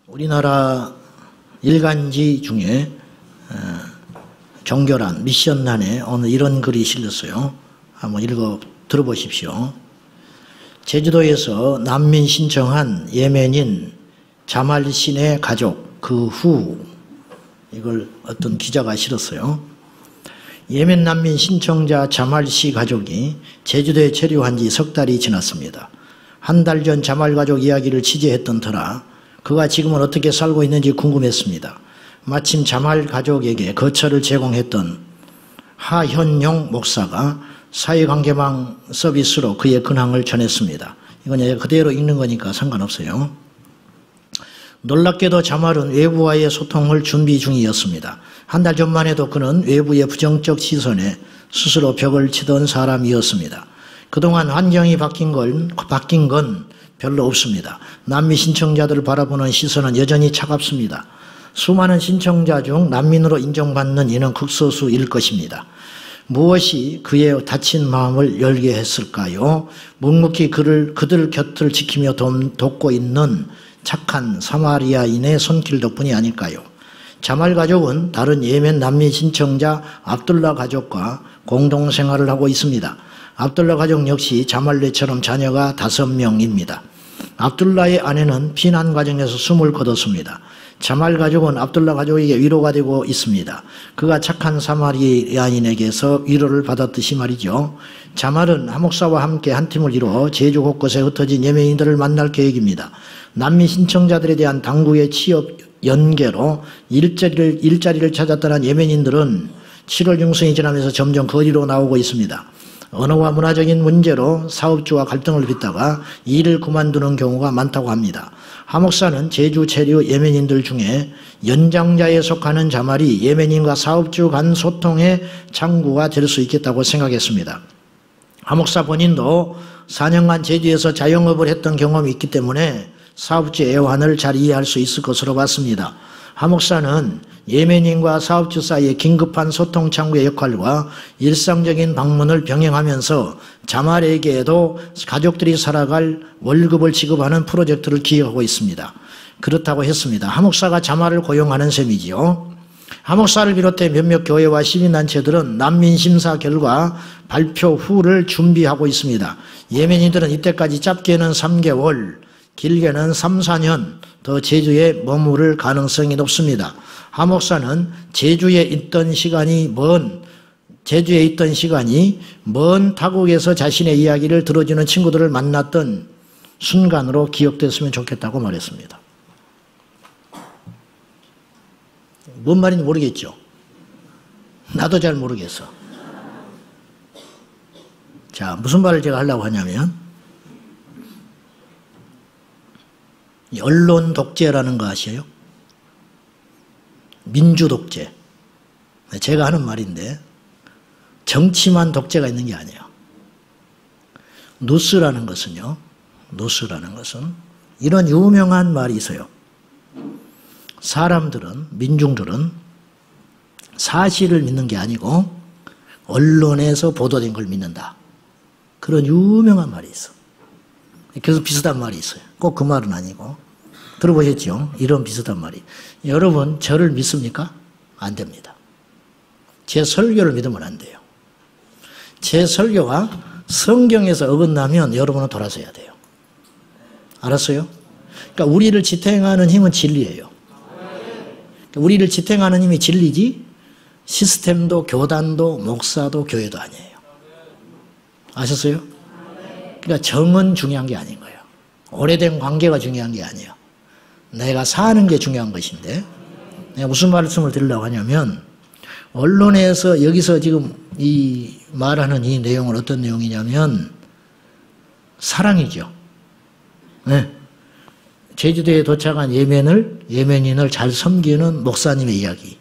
우리나라 일간지 중에 종교란 미션란에 오늘 이런 글이 실렸어요. 한번 읽어 들어보십시오. 제주도에서 난민 신청한 예멘인 자말 씨의 가족 그 후, 이걸 어떤 기자가 실었어요. 예멘 난민 신청자 자말 씨 가족이 제주도에 체류한 지 석 달이 지났습니다. 한 달 전 자말 가족 이야기를 취재했던 터라 그가 지금은 어떻게 살고 있는지 궁금했습니다. 마침 자말 가족에게 거처를 제공했던 하현용 목사가 사회관계망 서비스로 그의 근황을 전했습니다. 이건 제가 그대로 읽는 거니까 상관없어요. 놀랍게도 자말은 외부와의 소통을 준비 중이었습니다. 한 달 전만 해도 그는 외부의 부정적 시선에 스스로 벽을 치던 사람이었습니다. 그동안 환경이 바뀐 건 별로 없습니다. 난민 신청자들을 바라보는 시선은 여전히 차갑습니다. 수많은 신청자 중 난민으로 인정받는 이는 극소수일 것입니다. 무엇이 그의 다친 마음을 열게 했을까요? 묵묵히 그들 곁을 지키며 돕고 있는 착한 사마리아인의 손길 덕분이 아닐까요? 자말 가족은 다른 예멘 난민 신청자 압둘라 가족과 공동생활을 하고 있습니다. 압둘라 가족 역시 자말레처럼 자녀가 5명입니다. 압둘라의 아내는 피난 과정에서 숨을 거뒀습니다. 자말 가족은 압둘라 가족에게 위로가 되고 있습니다. 그가 착한 사마리아인에게서 위로를 받았듯이 말이죠. 자말은 하목사와 함께 한 팀을 이루어 제주 곳곳에 흩어진 예멘인들을 만날 계획입니다. 난민 신청자들에 대한 당국의 취업 연계로 일자리를 찾았다는 예멘인들은 7월 중순이 지나면서 점점 거리로 나오고 있습니다. 언어와 문화적인 문제로 사업주와 갈등을 빚다가 일을 그만두는 경우가 많다고 합니다. 하 목사는 제주 체류 예멘인들 중에 연장자에 속하는 자말이 예멘인과 사업주 간 소통의 창구가 될 수 있겠다고 생각했습니다. 하 목사 본인도 4년간 제주에서 자영업을 했던 경험이 있기 때문에 사업주의 애환을 잘 이해할 수 있을 것으로 봤습니다. 하 목사는 예멘인과 사업주 사이의 긴급한 소통 창구의 역할과 일상적인 방문을 병행하면서 자말에게도 가족들이 살아갈 월급을 지급하는 프로젝트를 기획하고 있습니다. 그렇다고 했습니다. 하 목사가 자말을 고용하는 셈이지요. 하 목사를 비롯해 몇몇 교회와 시민단체들은 난민 심사 결과 발표 후를 준비하고 있습니다. 예멘인들은 이때까지 짧게는 3개월, 길게는 3, 4년 더 제주에 머무를 가능성이 높습니다. 하 목사는 제주에 있던 시간이 먼 타국에서 자신의 이야기를 들어주는 친구들을 만났던 순간으로 기억됐으면 좋겠다고 말했습니다. 뭔 말인지 모르겠죠? 나도 잘 모르겠어. 자, 무슨 말을 제가 하려고 하냐면 언론 독재라는 거 아시죠? 민주 독재. 제가 하는 말인데 정치만 독재가 있는 게 아니에요. 누스라는 것은 이런 유명한 말이 있어요. 민중들은 사실을 믿는 게 아니고 언론에서 보도된 걸 믿는다. 그런 유명한 말이 있어. 그래서 비슷한 말이 있어요. 꼭 그 말은 아니고. 들어보셨죠? 이런 비슷한 말이. 여러분, 저를 믿습니까? 안 됩니다. 제 설교를 믿으면 안 돼요. 제 설교가 성경에서 어긋나면 여러분은 돌아서야 돼요. 알았어요? 그러니까 우리를 지탱하는 힘은 진리예요. 그러니까 우리를 지탱하는 힘이 진리지 시스템도 교단도 목사도 교회도 아니에요. 아셨어요? 그러니까 정은 중요한 게 아닌 거예요. 오래된 관계가 중요한 게 아니에요. 내가 사는 게 중요한 것인데, 내가 무슨 말씀을 드리려고 하냐면 언론에서 여기서 지금 이 말하는 이 내용은 어떤 내용이냐면 사랑이죠. 네. 제주도에 도착한 예멘인을 잘 섬기는 목사님의 이야기.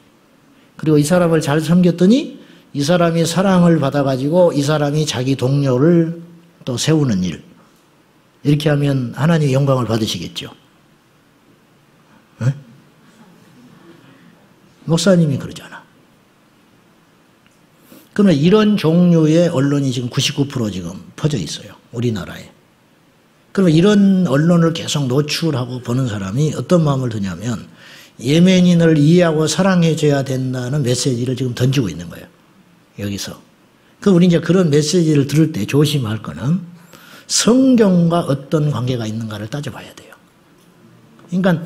그리고 이 사람을 잘 섬겼더니 이 사람이 사랑을 받아가지고 이 사람이 자기 동료를 또 세우는 일. 이렇게 하면 하나님의 영광을 받으시겠죠. 네? 목사님이 그러잖아. 그러면 이런 종류의 언론이 지금 99% 지금 퍼져 있어요. 우리나라에. 그러면 이런 언론을 계속 노출하고 보는 사람이 어떤 마음을 드냐면 예멘인을 이해하고 사랑해줘야 된다는 메시지를 지금 던지고 있는 거예요. 여기서. 우리 이제 그런 메시지를 들을 때 조심할 거는 성경과 어떤 관계가 있는가를 따져봐야 돼요. 그러니까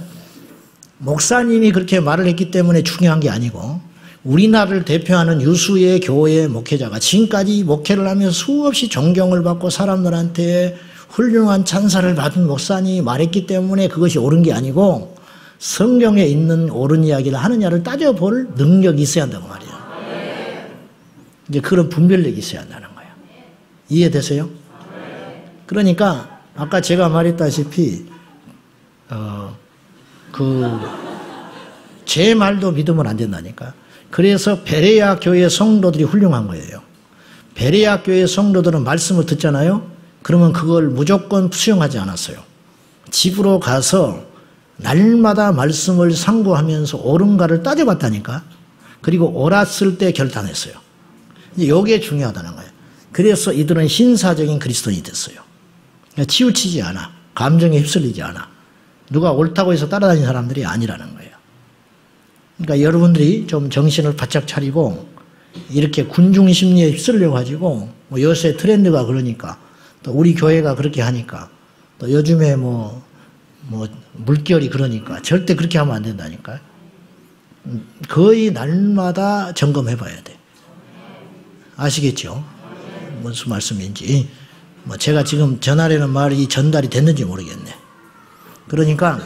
목사님이 그렇게 말을 했기 때문에 중요한 게 아니고 우리나라를 대표하는 유수의 교회 목회자가 지금까지 목회를 하면서 수없이 존경을 받고 사람들한테 훌륭한 찬사를 받은 목사님이 말했기 때문에 그것이 옳은 게 아니고 성경에 있는 옳은 이야기를 하느냐를 따져볼 능력이 있어야 한다고 말이에요. 이제 그런 분별력이 있어야 한다는 거예요. 이해되세요? 그러니까 아까 제가 말했다시피 제 말도 믿으면 안 된다니까. 그래서 베레아 교회 성도들이 훌륭한 거예요. 베레아 교회 성도들은 말씀을 듣잖아요. 그러면 그걸 무조건 수용하지 않았어요. 집으로 가서 날마다 말씀을 상고하면서 옳은가를 따져봤다니까. 그리고 옳았을 때 결단했어요. 이게 중요하다는 거예요. 그래서 이들은 신사적인 그리스도인이 됐어요. 그러니까 치우치지 않아. 감정에 휩쓸리지 않아. 누가 옳다고 해서 따라다니는 사람들이 아니라는 거예요. 그러니까 여러분들이 좀 정신을 바짝 차리고 이렇게 군중 심리에 휩쓸려 가지고 뭐 요새 트렌드가 그러니까 또 우리 교회가 그렇게 하니까 또 요즘에 뭐 물결이 그러니까 절대 그렇게 하면 안 된다니까요. 거의 날마다 점검해 봐야 돼. 아시겠죠? 무슨 말씀인지. 뭐 제가 지금 전하려는 말이 전달이 됐는지 모르겠네. 그러니까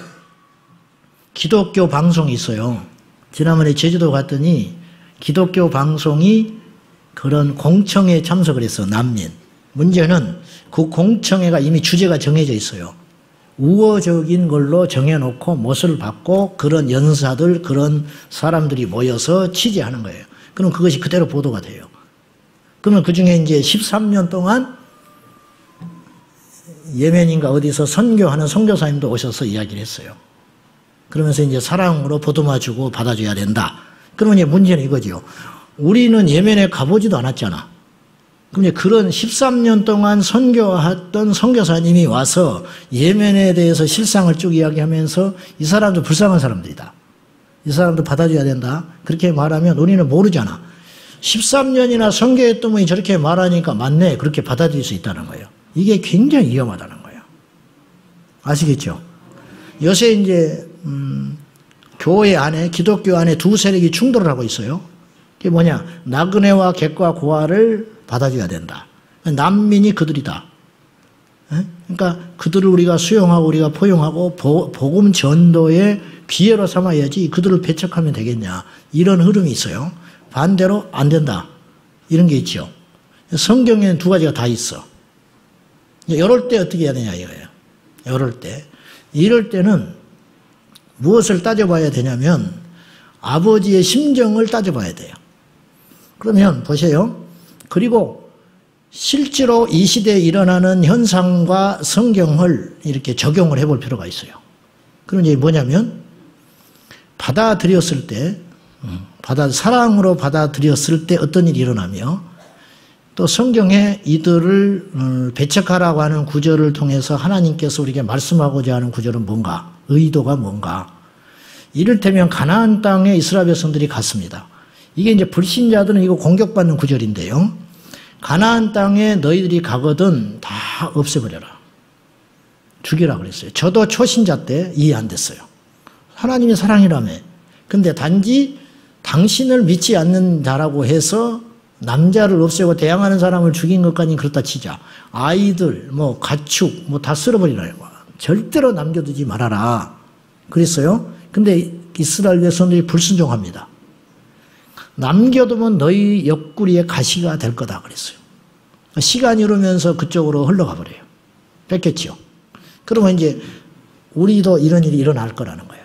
기독교 방송이 있어요. 지난번에 제주도 갔더니 기독교 방송이 그런 공청회에 참석을 했어. 난민. 문제는 그 공청회가 이미 주제가 정해져 있어요. 우호적인 걸로 정해놓고 못을 받고 그런 연사들 그런 사람들이 모여서 취재하는 거예요. 그럼 그것이 그대로 보도가 돼요. 그러면 그중에 이제 13년 동안 예멘인가 어디서 선교하는 선교사님도 오셔서 이야기를 했어요. 그러면서 이제 사랑으로 보듬어주고 받아줘야 된다. 그러면 이제 문제는 이거죠. 우리는 예멘에 가보지도 않았잖아. 그럼 이제 그런 13년 동안 선교했던 선교사님이 와서 예멘에 대해서 실상을 쭉 이야기하면서 이 사람도 불쌍한 사람들이다. 이 사람도 받아줘야 된다. 그렇게 말하면 우리는 모르잖아. 13년이나 선교했던 분이 저렇게 말하니까 맞네. 그렇게 받아들일 수 있다는 거예요. 이게 굉장히 위험하다는 거예요. 아시겠죠? 요새 이제 교회 안에 기독교 안에 두 세력이 충돌을 하고 있어요. 그게 뭐냐? 나그네와 객과 고아를 받아줘야 된다. 난민이 그들이다. 그러니까 그들을 우리가 수용하고 우리가 포용하고 복음 전도의 기회로 삼아야지 그들을 배척하면 되겠냐. 이런 흐름이 있어요. 반대로 안 된다. 이런 게 있죠. 성경에는 두 가지가 다 있어. 이럴 때 어떻게 해야 되냐 이거예요. 이럴 때는 무엇을 따져봐야 되냐면 아버지의 심정을 따져봐야 돼요. 그러면 보세요. 그리고 실제로 이 시대에 일어나는 현상과 성경을 이렇게 적용을 해볼 필요가 있어요. 그럼 이게 뭐냐면 받아들였을 때 사랑으로 받아들였을 때 어떤 일이 일어나며 또 성경에 이들을 배척하라고 하는 구절을 통해서 하나님께서 우리에게 말씀하고자 하는 구절은 뭔가, 의도가 뭔가. 이를테면 가나안 땅에 이스라엘 백성들이 갔습니다. 이게 이제 불신자들은 이거 공격받는 구절인데요. 가나안 땅에 너희들이 가거든 다 없애버려라. 죽이라 그랬어요. 저도 초신자 때 이해 안 됐어요. 하나님이 사랑이라며. 근데 단지 당신을 믿지 않는 자라고 해서 남자를 없애고 대항하는 사람을 죽인 것까지는 그렇다 치자. 아이들, 가축, 다 쓸어버리라. 절대로 남겨두지 말아라. 그랬어요. 근데 이스라엘 백성들이 불순종합니다. 남겨두면 너희 옆구리에 가시가 될 거다. 그랬어요. 시간이 흐르면서 그쪽으로 흘러가 버려요. 뺏겼죠. 그러면 이제 우리도 이런 일이 일어날 거라는 거예요.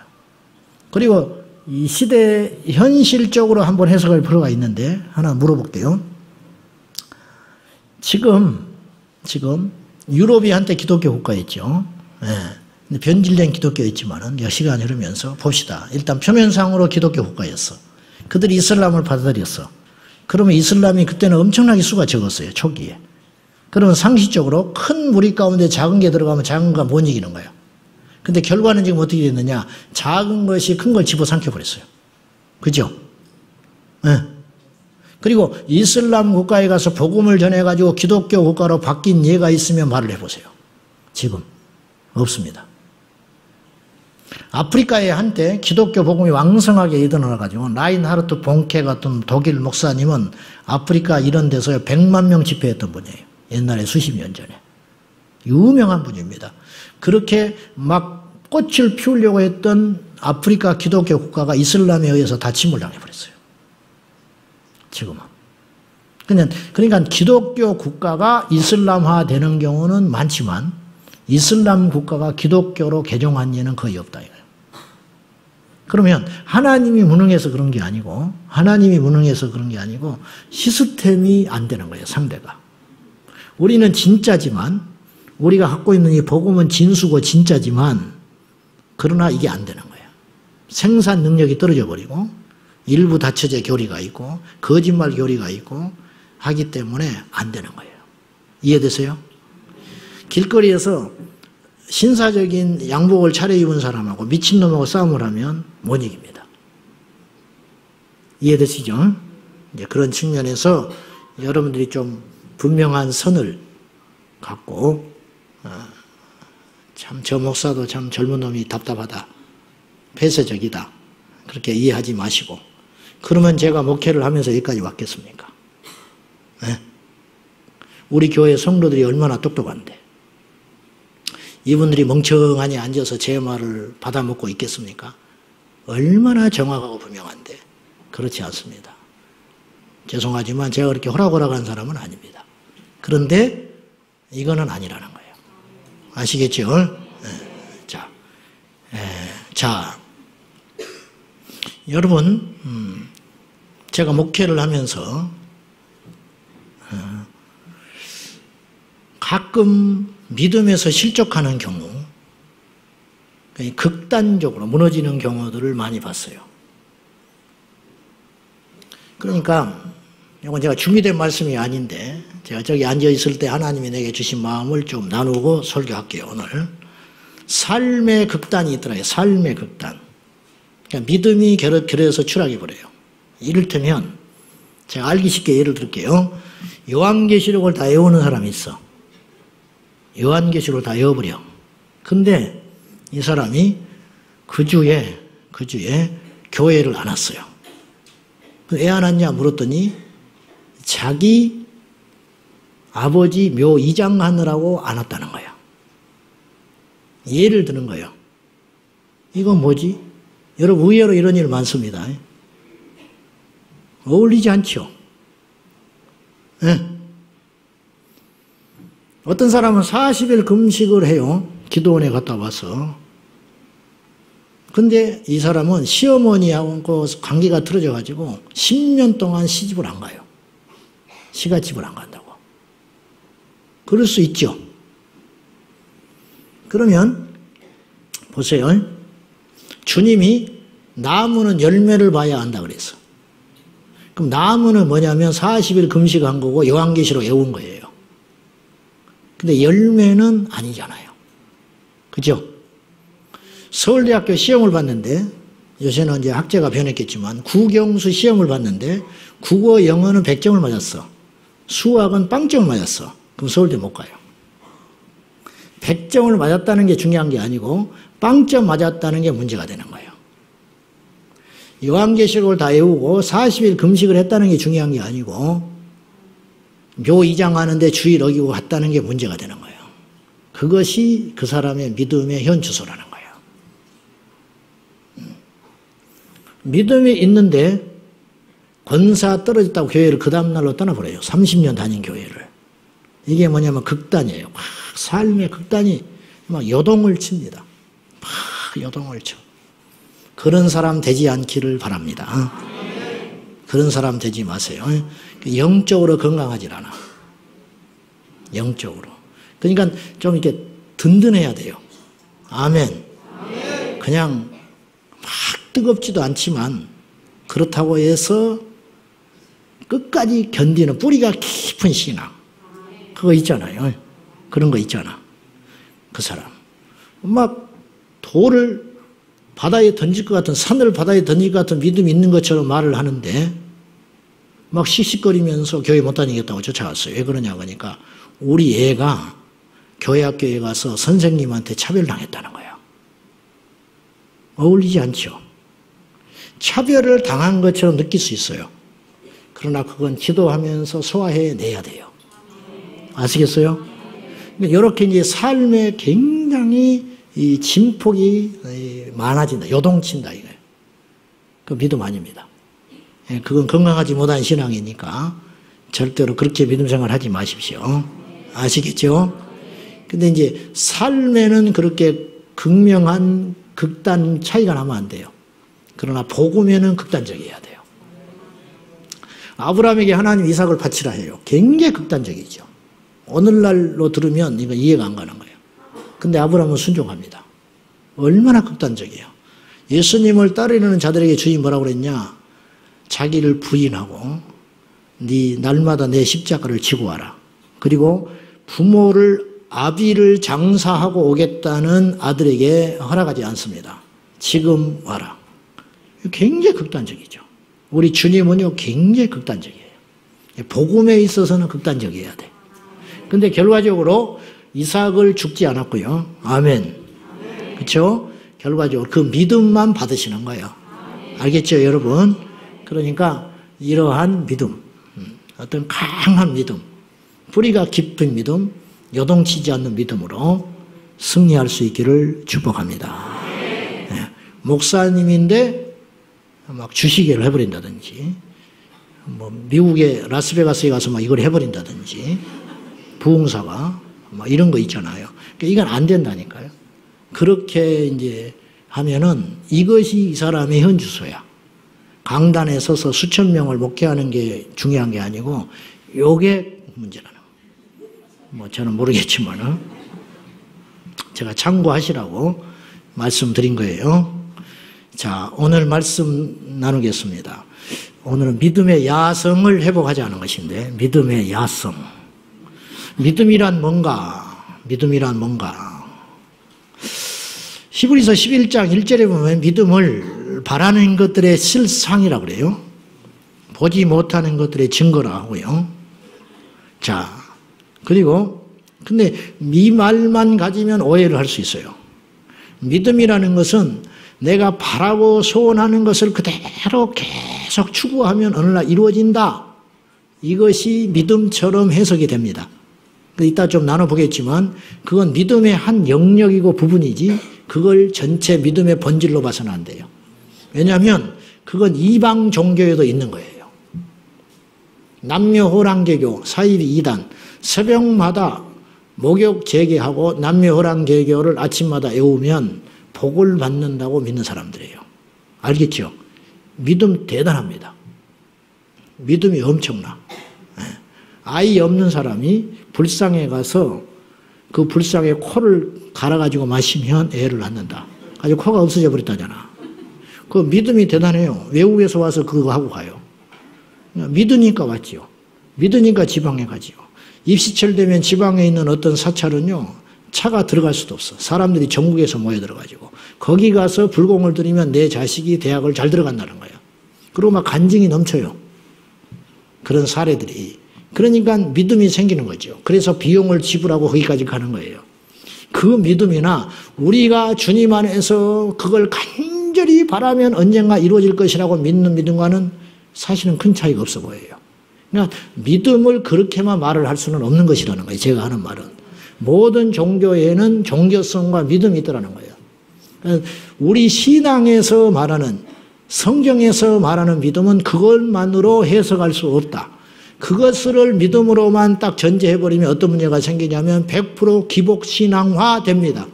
그리고 이 시대 현실적으로 한번 해석할 필요가 있는데 하나 물어볼게요. 지금 유럽이 한때 기독교 국가였죠. 네. 변질된 기독교였지만은 시간이 흐르면서 봅시다. 일단 표면상으로 기독교 국가였어. 그들이 이슬람을 받아들였어. 그러면 이슬람이 그때는 엄청나게 수가 적었어요. 초기에. 그러면 상식적으로 큰 무리 가운데 작은 게 들어가면 작은 거가 못 이기는 거예요. 근데 결과는 지금 어떻게 됐느냐? 작은 것이 큰 걸 집어삼켜버렸어요. 그죠? 네. 그리고 이슬람 국가에 가서 복음을 전해가지고 기독교 국가로 바뀐 예가 있으면 말을 해보세요. 지금 없습니다. 아프리카에 한때 기독교 복음이 왕성하게 일어나가지고 라인하르트 본케 같은 독일 목사님은 아프리카 이런 데서 100만 명 집회했던 분이에요. 옛날에 수십 년 전에. 유명한 분입니다. 그렇게 막 꽃을 피우려고 했던 아프리카 기독교 국가가 이슬람에 의해서 다 침몰당해버렸어요. 지금은. 그러니까 기독교 국가가 이슬람화 되는 경우는 많지만 이슬람 국가가 기독교로 개종한 예는 거의 없다 이거예요. 그러면 하나님이 무능해서 그런 게 아니고 시스템이 안 되는 거예요. 상대가. 우리는 진짜지만 우리가 갖고 있는 이 복음은 진수고 진짜지만 그러나 이게 안 되는 거예요. 생산 능력이 떨어져 버리고 일부 다처제 교리가 있고 거짓말 교리가 있고 하기 때문에 안 되는 거예요. 이해되세요? 길거리에서 신사적인 양복을 차려입은 사람하고 미친놈하고 싸움을 하면 못 이깁니다. 이해되시죠? 이제 그런 측면에서 여러분들이 좀 분명한 선을 갖고 참 저 목사도 참 젊은 놈이 답답하다. 폐쇄적이다. 그렇게 이해하지 마시고 그러면 제가 목회를 하면서 여기까지 왔겠습니까? 네? 우리 교회 성도들이 얼마나 똑똑한데 이분들이 멍청하니 앉아서 제 말을 받아먹고 있겠습니까? 얼마나 정확하고 분명한데 그렇지 않습니다. 죄송하지만 제가 그렇게 호락호락한 사람은 아닙니다. 그런데 이거는 아니라는 거예요. 아시겠죠? 자, 여러분 제가 목회를 하면서 가끔 믿음에서 실족하는 경우 극단적으로 무너지는 경우들을 많이 봤어요. 그러니까 이건 제가 준비된 말씀이 아닌데 제가 저기 앉아있을 때 하나님이 내게 주신 마음을 좀 나누고 설교할게요. 오늘 삶의 극단이 있더라고요. 삶의 극단. 그러니까 믿음이 결여해서 추락해버려요. 이를테면 제가 알기 쉽게 예를 들게요. 요한계시록을 다 외우는 사람이 있어. 요한계시록을 다 외워버려. 근데 이 사람이 그 주에 교회를 안 왔어요. 왜 안 왔냐 물었더니 자기 아버지 묘 이장하느라고 안 왔다는 거야. 예를 드는 거예요. 이건 뭐지? 여러분 의외로 이런 일 많습니다. 어울리지 않죠? 네. 어떤 사람은 40일 금식을 해요. 기도원에 갔다 와서. 근데 이 사람은 시어머니하고 관계가 틀어져 가지고 10년 동안 시집을 안 가요. 시가집을 안 간다고. 그럴 수 있죠. 그러면 보세요. 주님이 나무는 열매를 봐야 한다 그랬어. 그럼 나무는 뭐냐면 40일 금식한 거고 요한계시록 외운 거예요. 근데 열매는 아니잖아요. 그죠? 서울대학교 시험을 봤는데 요새는 이제 학제가 변했겠지만 국영수 시험을 봤는데 국어 영어는 100점을 맞았어. 수학은 빵점을 맞았어. 그럼 서울대 못 가요. 100점을 맞았다는 게 중요한 게 아니고 빵점 맞았다는 게 문제가 되는 거예요. 요한계시록을 다 외우고 40일 금식을 했다는 게 중요한 게 아니고 묘 이장하는데 주의를 어기고 갔다는 게 문제가 되는 거예요. 그것이 그 사람의 믿음의 현주소라는 거예요. 믿음이 있는데 권사 떨어졌다고 교회를 그 다음날로 떠나버려요. 30년 다닌 교회를. 이게 뭐냐면 극단이에요. 막 삶의 극단이 막 요동을 칩니다. 막 요동을 쳐. 그런 사람 되지 않기를 바랍니다. 그런 사람 되지 마세요. 영적으로 건강하질 않아. 영적으로. 그러니까 좀 이렇게 든든해야 돼요. 아멘. 그냥 막 뜨겁지도 않지만 그렇다고 해서 끝까지 견디는 뿌리가 깊은 신앙. 그거 있잖아요. 그런 거 있잖아. 그 사람. 막 돌을 바다에 던질 것 같은, 산을 바다에 던질 것 같은 믿음이 있는 것처럼 말을 하는데 막 씩씩거리면서 교회 못 다니겠다고 쫓아갔어요. 왜 그러냐고 하니까 우리 애가 교회 학교에 가서 선생님한테 차별당했다는 거예요. 어울리지 않죠. 차별을 당한 것처럼 느낄 수 있어요. 그러나 그건 기도하면서 소화해내야 돼요. 아시겠어요? 이렇게 이제 삶에 굉장히 이 진폭이 많아진다. 요동친다, 이거예요. 그 믿음 아닙니다. 그건 건강하지 못한 신앙이니까 절대로 그렇게 믿음 생활 하지 마십시오. 아시겠죠? 근데 이제 삶에는 그렇게 극명한 극단 차이가 나면 안 돼요. 그러나 복음에는 극단적이어야 돼요. 아브라함에게 하나님 이삭을 바치라 해요. 굉장히 극단적이죠. 오늘날로 들으면 이거 이해가 안 가는 거예요. 근데 아브라함은 순종합니다. 얼마나 극단적이에요. 예수님을 따르는 자들에게 주님이 뭐라고 그랬냐? 자기를 부인하고 네 날마다 내 십자가를 지고 와라. 그리고 부모를 아비를 장사하고 오겠다는 아들에게 허락하지 않습니다. 지금 와라. 굉장히 극단적이죠. 우리 주님은요 굉장히 극단적이에요. 복음에 있어서는 극단적이어야 돼. 근데 결과적으로 이삭을 죽지 않았고요. 아멘. 그렇죠? 결과적으로 그 믿음만 받으시는 거예요. 알겠죠, 여러분? 그러니까 이러한 믿음, 어떤 강한 믿음, 뿌리가 깊은 믿음, 요동치지 않는 믿음으로 승리할 수 있기를 축복합니다. 네. 목사님인데 막 주식회를 해버린다든지, 뭐 미국의 라스베가스에 가서 막 이걸 해버린다든지, 부흥사가 막 이런 거 있잖아요. 그러니까 이건 안 된다니까요. 그렇게 이제 하면은 이것이 이 사람의 현주소야. 강단에 서서 수천 명을 목회하는 게 중요한 게 아니고 요게 문제라는 거예요. 뭐 저는 모르겠지만은 제가 참고하시라고 말씀드린 거예요. 자, 오늘 말씀 나누겠습니다. 오늘은 믿음의 야성을 회복하자는 것인데, 믿음의 야성. 믿음이란 뭔가? 믿음이란 뭔가? 히브리서 11장 1절에 보면 믿음을 바라는 것들의 실상이라고 그래요. 보지 못하는 것들의 증거라 하고요. 자, 그리고 근데 이 말만 가지면 오해를 할 수 있어요. 믿음이라는 것은 내가 바라고 소원하는 것을 그대로 계속 추구하면 어느 날 이루어진다. 이것이 믿음처럼 해석이 됩니다. 이따 좀 나눠보겠지만 그건 믿음의 한 영역이고 부분이지 그걸 전체 믿음의 본질로 봐서는 안 돼요. 왜냐하면 그건 이방 종교에도 있는 거예요. 남녀호랑개교, 사이비 이단, 새벽마다 목욕 재개하고 남녀호랑개교를 아침마다 외우면 복을 받는다고 믿는 사람들이에요. 알겠죠? 믿음 대단합니다. 믿음이 엄청나. 아이 없는 사람이 불상에 가서 그 불상에 코를 갈아가지고 마시면 애를 낳는다. 아주 코가 없어져 버렸다잖아. 그 믿음이 대단해요. 외국에서 와서 그거 하고 가요. 믿으니까 왔지요. 믿으니까 지방에 가지요. 입시철 되면 지방에 있는 어떤 사찰은요, 차가 들어갈 수도 없어. 사람들이 전국에서 모여들어가지고. 거기 가서 불공을 들이면 내 자식이 대학을 잘 들어간다는 거예요. 그리고 막 간증이 넘쳐요. 그런 사례들이. 그러니까 믿음이 생기는 거죠. 그래서 비용을 지불하고 거기까지 가는 거예요. 그 믿음이나 우리가 주님 안에서 그걸 간절히 바라면 언젠가 이루어질 것이라고 믿는 믿음과는 사실은 큰 차이가 없어 보여요. 그러니까 믿음을 그렇게만 말을 할 수는 없는 것이라는 거예요. 제가 하는 말은. 모든 종교에는 종교성과 믿음이 있더라는 거예요. 그러니까 우리 신앙에서 말하는, 성경에서 말하는 믿음은 그것만으로 해석할 수 없다. 그것을 믿음으로만 딱 전제해버리면 어떤 문제가 생기냐면 100% 기복신앙화 됩니다.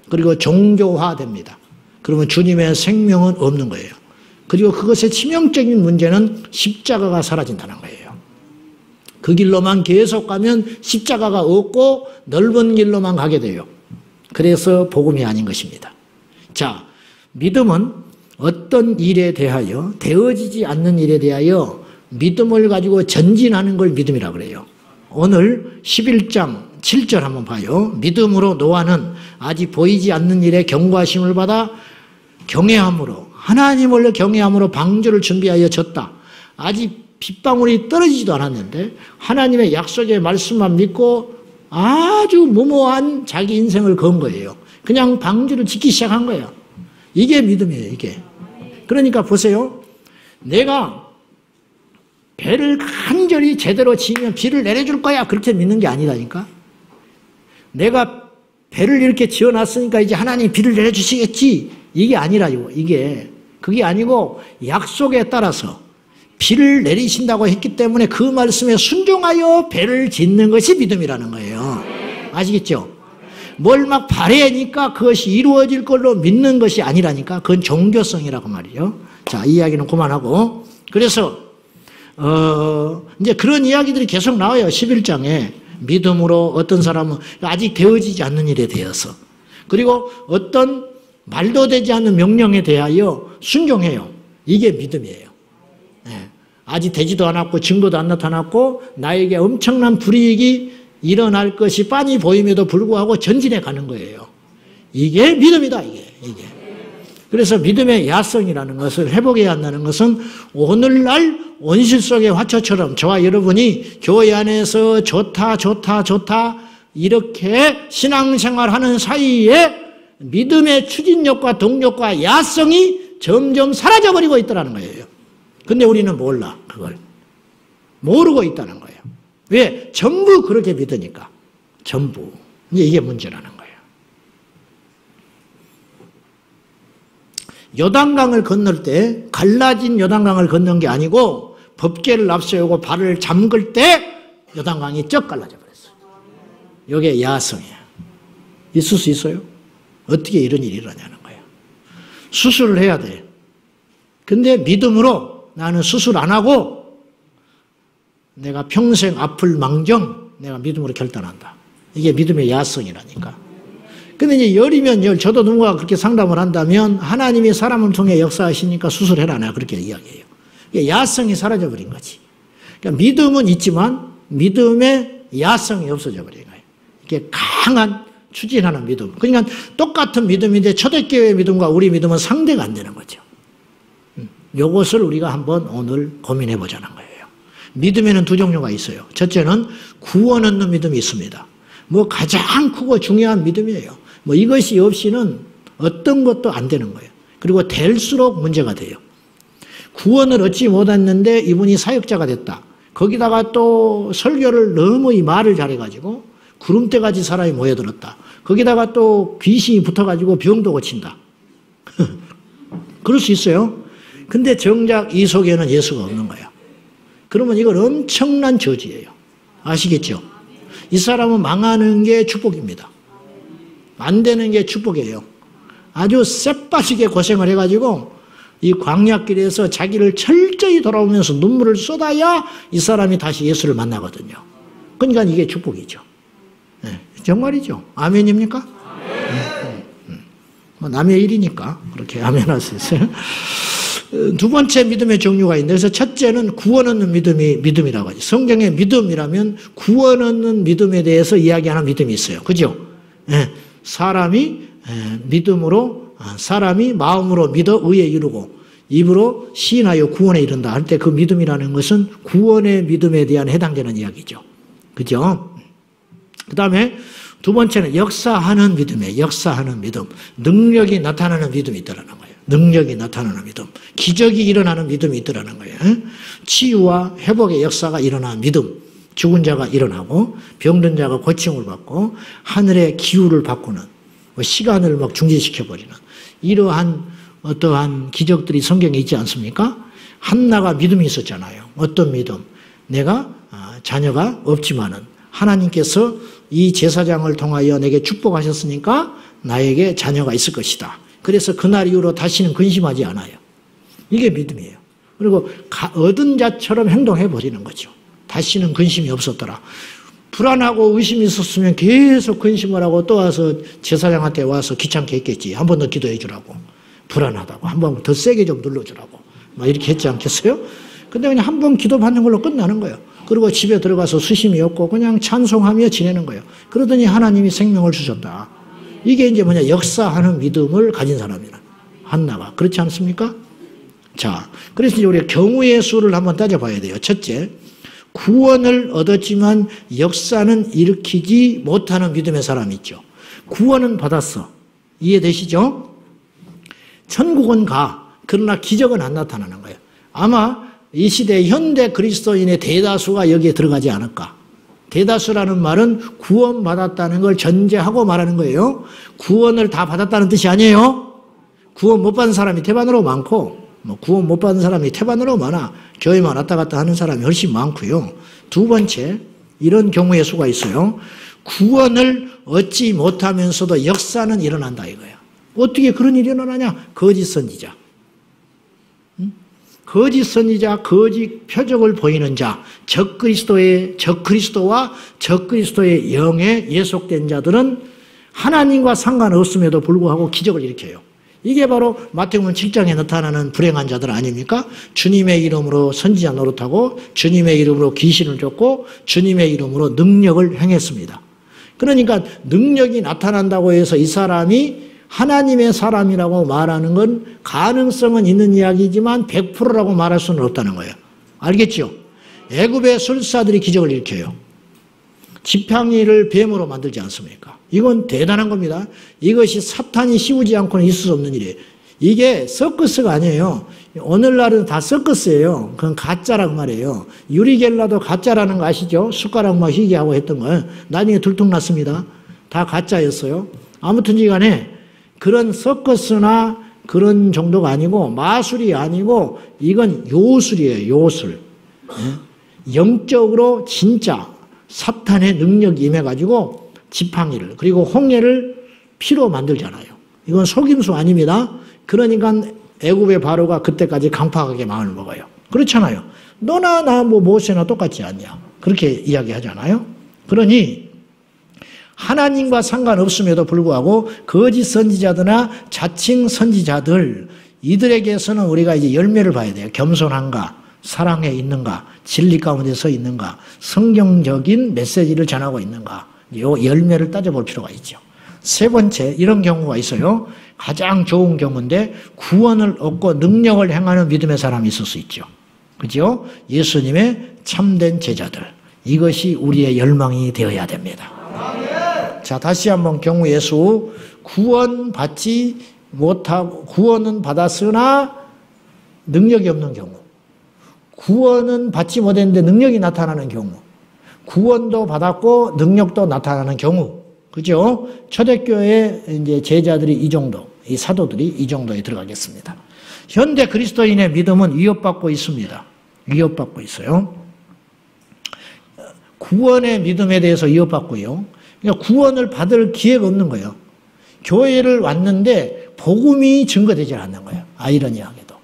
그리고 종교화 됩니다. 그러면 주님의 생명은 없는 거예요. 그리고 그것의 치명적인 문제는 십자가가 사라진다는 거예요. 그 길로만 계속 가면 십자가가 없고 넓은 길로만 가게 돼요. 그래서 복음이 아닌 것입니다. 자, 믿음은 어떤 일에 대하여, 되어지지 않는 일에 대하여 믿음을 가지고 전진하는 걸 믿음이라고 그래요. 오늘 11장 7절 한번 봐요. 믿음으로 노아는 아직 보이지 않는 일에 경고하심을 받아 경외함으로, 하나님을 경외함으로 방주를 준비하여 졌다. 아직 빗방울이 떨어지지도 않았는데 하나님의 약속의 말씀만 믿고 아주 무모한 자기 인생을 건 거예요. 그냥 방주를 짓기 시작한 거예요. 이게 믿음이에요, 이게. 그러니까 보세요. 내가 배를 간절히 제대로 지으면 비를 내려줄 거야. 그렇게 믿는 게 아니라니까. 내가 배를 이렇게 지어놨으니까 이제 하나님이 비를 내려주시겠지. 이게 아니라요. 그게 아니고 약속에 따라서 비를 내리신다고 했기 때문에 그 말씀에 순종하여 배를 짓는 것이 믿음이라는 거예요. 아시겠죠? 뭘 막 바라니까 그것이 이루어질 걸로 믿는 것이 아니라니까. 그건 종교성이라고 말이죠. 자, 이 이야기는 그만하고. 그래서 이제 그런 이야기들이 계속 나와요. 11장에. 믿음으로 어떤 사람은 아직 되어지지 않는 일에 대해서, 그리고 어떤 말도 되지 않는 명령에 대하여 순종해요. 이게 믿음이에요. 아직 되지도 않았고 증거도 안 나타났고 나에게 엄청난 불이익이 일어날 것이 빤히 보임에도 불구하고 전진해 가는 거예요. 이게 믿음이다. 이게. 그래서 믿음의 야성이라는 것을 회복해야 한다는 것은 오늘날 온실 속의 화초처럼 저와 여러분이 교회 안에서 좋다 이렇게 신앙생활하는 사이에 믿음의 추진력과 동력과 야성이 점점 사라져버리고 있다는 거예요. 근데 우리는 몰라. 그걸 모르고 있다는 거예요. 왜? 전부 그렇게 믿으니까. 전부. 이게 문제라는 거예요. 요단강을 건널 때 갈라진 요단강을 건넌 게 아니고 법궤를 앞세우고 발을 잠글 때 요단강이 쩍 갈라져 버렸어요. 이게 야성이에요. 있을 수 있어요? 어떻게 이런 일이 일어나는 거예요? 수술을 해야 돼. 근데 믿음으로 나는 수술 안 하고 내가 평생 아플 망정 내가 믿음으로 결단한다. 이게 믿음의 야성이라니까. 근데 이제 열이면 열, 저도 누군가 그렇게 상담을 한다면 하나님이 사람을 통해 역사하시니까 수술해라. 내가 그렇게 이야기해요. 야성이 사라져버린 거지. 그러니까 믿음은 있지만 믿음의 야성이 없어져 버린 거예요. 이게 강한 추진하는 믿음. 그러니까 똑같은 믿음인데 초대교회의 믿음과 우리 믿음은 상대가 안 되는 거죠. 이것을 우리가 한번 오늘 고민해 보자는 거예요. 믿음에는 두 종류가 있어요. 첫째는 구원 얻는 믿음이 있습니다. 가장 크고 중요한 믿음이에요. 이것이 없이는 어떤 것도 안 되는 거예요. 그리고 될수록 문제가 돼요. 구원을 얻지 못했는데 이분이 사역자가 됐다. 거기다가 또 설교를 너무 이 말을 잘해가지고 구름대같이 사람이 모여들었다. 거기다가 또 귀신이 붙어가지고 병도 고친다. 그럴 수 있어요. 근데 정작 이 속에는 예수가 없는 거예요. 그러면 이건 엄청난 저주예요. 아시겠죠? 이 사람은 망하는 게 축복입니다. 안 되는 게 축복이에요. 아주 쎄빠지게 고생을 해가지고 이 광야길에서 자기를 철저히 돌아오면서 눈물을 쏟아야 이 사람이 다시 예수를 만나거든요. 그러니까 이게 축복이죠. 네, 정말이죠. 아멘입니까? 남의 일이니까 그렇게 아멘할 수 있어요. 두 번째 믿음의 종류가 있는데, 그래서 첫째는 구원 얻는 믿음이라고 하죠. 성경의 믿음이라면 구원 얻는 믿음에 대해서 이야기하는 믿음이 있어요. 그죠? 사람이 믿음으로, 사람이 마음으로 믿어 의에 이르고 입으로 시인하여 구원에 이른다 할 때 그 믿음이라는 것은 구원의 믿음에 대한 해당되는 이야기죠. 그죠? 그 다음에 두 번째는 역사하는 믿음이에요. 역사하는 믿음. 능력이 나타나는 믿음이 있다는 거예요. 능력이 나타나는 믿음. 기적이 일어나는 믿음이 있더라는 거예요. 치유와 회복의 역사가 일어나는 믿음. 죽은 자가 일어나고 병든 자가 고침을 받고 하늘의 기후를 바꾸는, 시간을 막 중지시켜버리는 이러한 어떠한 기적들이 성경에 있지 않습니까? 한나가 믿음이 있었잖아요. 어떤 믿음? 내가 자녀가 없지만은 하나님께서 이 제사장을 통하여 내게 축복하셨으니까 나에게 자녀가 있을 것이다. 그래서 그날 이후로 다시는 근심하지 않아요. 이게 믿음이에요. 그리고 얻은 자처럼 행동해 버리는 거죠. 다시는 근심이 없었더라. 불안하고 의심이 있었으면 계속 근심을 하고 또 와서 제사장한테 와서 귀찮게 했겠지. 한 번 더 기도해 주라고. 불안하다고. 한 번 더 세게 좀 눌러주라고. 막 이렇게 했지 않겠어요? 근데 그냥 한 번 기도 받는 걸로 끝나는 거예요. 그리고 집에 들어가서 수심이 없고 그냥 찬송하며 지내는 거예요. 그러더니 하나님이 생명을 주셨다. 이게 이제 뭐냐, 역사하는 믿음을 가진 사람이라. 한나가. 그렇지 않습니까? 자, 그래서 이제 우리가 경우의 수를 한번 따져봐야 돼요. 첫째, 구원을 얻었지만 역사는 일으키지 못하는 믿음의 사람이 있죠. 구원은 받았어. 이해되시죠? 천국은 가. 그러나 기적은 안 나타나는 거예요. 아마 이 시대 현대 그리스도인의 대다수가 여기에 들어가지 않을까. 대다수라는 말은 구원받았다는 걸 전제하고 말하는 거예요. 구원을 다 받았다는 뜻이 아니에요. 구원 못 받은 사람이 태반으로 많고, 구원 못 받은 사람이 태반으로 많아. 교회만 왔다 갔다 하는 사람이 훨씬 많고요. 두 번째, 이런 경우의 수가 있어요. 구원을 얻지 못하면서도 역사는 일어난다 이거야. 어떻게 그런 일이 일어나냐? 거짓 선지자. 거짓 선지자, 거짓 표적을 보이는 자, 적그리스도와 적그리스도의 영에 예속된 자들은 하나님과 상관없음에도 불구하고 기적을 일으켜요. 이게 바로 마태복음 7장에 나타나는 불행한 자들 아닙니까? 주님의 이름으로 선지자 노릇하고 주님의 이름으로 귀신을 쫓고 주님의 이름으로 능력을 행했습니다. 그러니까 능력이 나타난다고 해서 이 사람이 하나님의 사람이라고 말하는 건 가능성은 있는 이야기지만 100%라고 말할 수는 없다는 거예요. 알겠죠? 애굽의 술사들이 기적을 일으켜요. 지팡이를 뱀으로 만들지 않습니까? 이건 대단한 겁니다. 이것이 사탄이 씌우지 않고는 있을 수 없는 일이에요. 이게 서커스가 아니에요. 오늘날은 다 서커스예요. 그건 가짜라고 말이에요. 유리겔라도 가짜라는 거 아시죠? 숟가락 막 희귀하고 했던 거. 나중에 들통났습니다. 다 가짜였어요. 아무튼 간에 그런 서커스나 그런 정도가 아니고 마술이 아니고 이건 요술이에요. 요술. 영적으로 진짜 사탄의 능력이 임해가지고 지팡이를 그리고 홍해를 피로 만들잖아요. 이건 속임수 아닙니다. 그러니까 애굽의 바로가 그때까지 강팍하게 마음을 먹어요. 그렇잖아요. 너나 나 모세나 똑같지 않냐. 그렇게 이야기하잖아요. 그러니 하나님과 상관없음에도 불구하고 거짓 선지자들이나 자칭 선지자들 이들에게서는 우리가 이제 열매를 봐야 돼요. 겸손한가, 사랑에 있는가, 진리 가운데 서 있는가, 성경적인 메시지를 전하고 있는가, 이 열매를 따져볼 필요가 있죠. 세 번째, 이런 경우가 있어요. 가장 좋은 경우인데 구원을 얻고 능력을 행하는 믿음의 사람이 있을 수 있죠. 그죠? 예수님의 참된 제자들. 이것이 우리의 열망이 되어야 됩니다. 자, 다시 한번 경우의 수. 구원받지 못하고, 구원은 받았으나 능력이 없는 경우. 구원은 받지 못했는데 능력이 나타나는 경우. 구원도 받았고 능력도 나타나는 경우. 그죠? 초대교회 이제 제자들이 이 정도, 이 사도들이 이 정도에 들어가겠습니다. 현대 그리스도인의 믿음은 위협받고 있습니다. 위협받고 있어요. 구원의 믿음에 대해서 위협받고요. 그러니까 구원을 받을 기회가 없는 거예요. 교회를 왔는데 복음이 증거되지 않는 거예요. 아이러니하게도.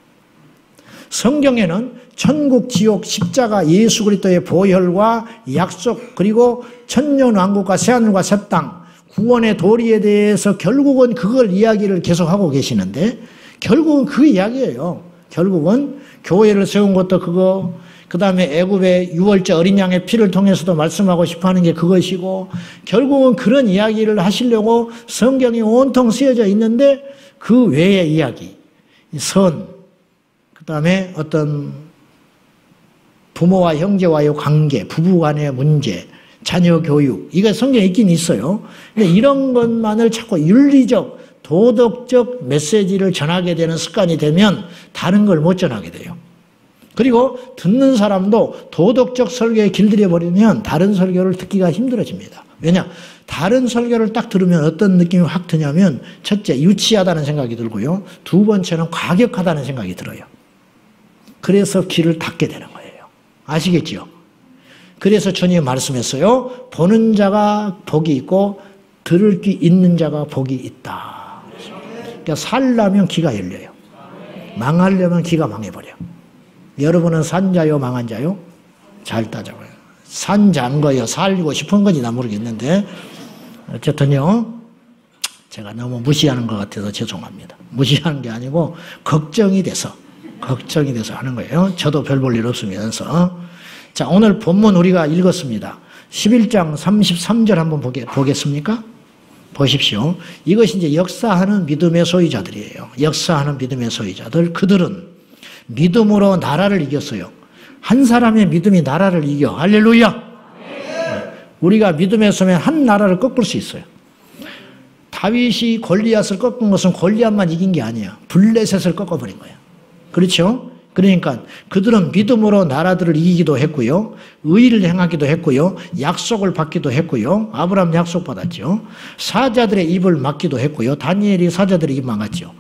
성경에는 천국, 지옥, 십자가, 예수 그리스도의 보혈과 약속, 그리고 천년왕국과 새하늘과 새 땅, 구원의 도리에 대해서 결국은 그걸 이야기를 계속하고 계시는데 결국은 그 이야기예요. 결국은 교회를 세운 것도 그거, 그 다음에 애굽의 유월절 어린 양의 피를 통해서도 말씀하고 싶어하는 게 그것이고 결국은 그런 이야기를 하시려고 성경이 온통 쓰여져 있는데 그 외의 이야기, 선, 그 다음에 어떤 부모와 형제와의 관계, 부부간의 문제, 자녀 교육, 이게 성경에 있긴 있어요. 근데 이런 것만을 자꾸 윤리적, 도덕적 메시지를 전하게 되는 습관이 되면 다른 걸 못 전하게 돼요. 그리고 듣는 사람도 도덕적 설교에 길들여 버리면 다른 설교를 듣기가 힘들어집니다. 왜냐? 다른 설교를 딱 들으면 어떤 느낌이 확 드냐면 첫째, 유치하다는 생각이 들고요. 두 번째는 과격하다는 생각이 들어요. 그래서 귀를 닫게 되는 거예요. 아시겠죠? 그래서 주님이 말씀했어요. 보는 자가 복이 있고 들을 귀 있는 자가 복이 있다. 그러니까 살려면 귀가 열려요. 망하려면 귀가 망해버려. 여러분은 산자요 망한 자요? 잘 따져봐요. 산자인 거요? 살고 싶은 건지 나 모르겠는데 어쨌든요. 제가 너무 무시하는 것 같아서 죄송합니다. 무시하는 게 아니고 걱정이 돼서 하는 거예요. 저도 별 볼 일 없으면서. 자, 오늘 본문 우리가 읽었습니다. 11장 33절 한번 보겠습니까? 보십시오. 이것이 이제 역사하는 믿음의 소유자들이에요. 역사하는 믿음의 소유자들. 그들은 믿음으로 나라를 이겼어요. 한 사람의 믿음이 나라를 이겨. 할렐루야! 우리가 믿음에 서면 한 나라를 꺾을 수 있어요. 다윗이 골리앗을 꺾은 것은 골리앗만 이긴 게 아니에요. 블레셋을 꺾어버린 거예요. 그렇죠? 그러니까 그들은 믿음으로 나라들을 이기기도 했고요. 의를 행하기도 했고요. 약속을 받기도 했고요. 아브라함 약속 받았죠. 사자들의 입을 막기도 했고요. 다니엘이 사자들의 입을 막았죠.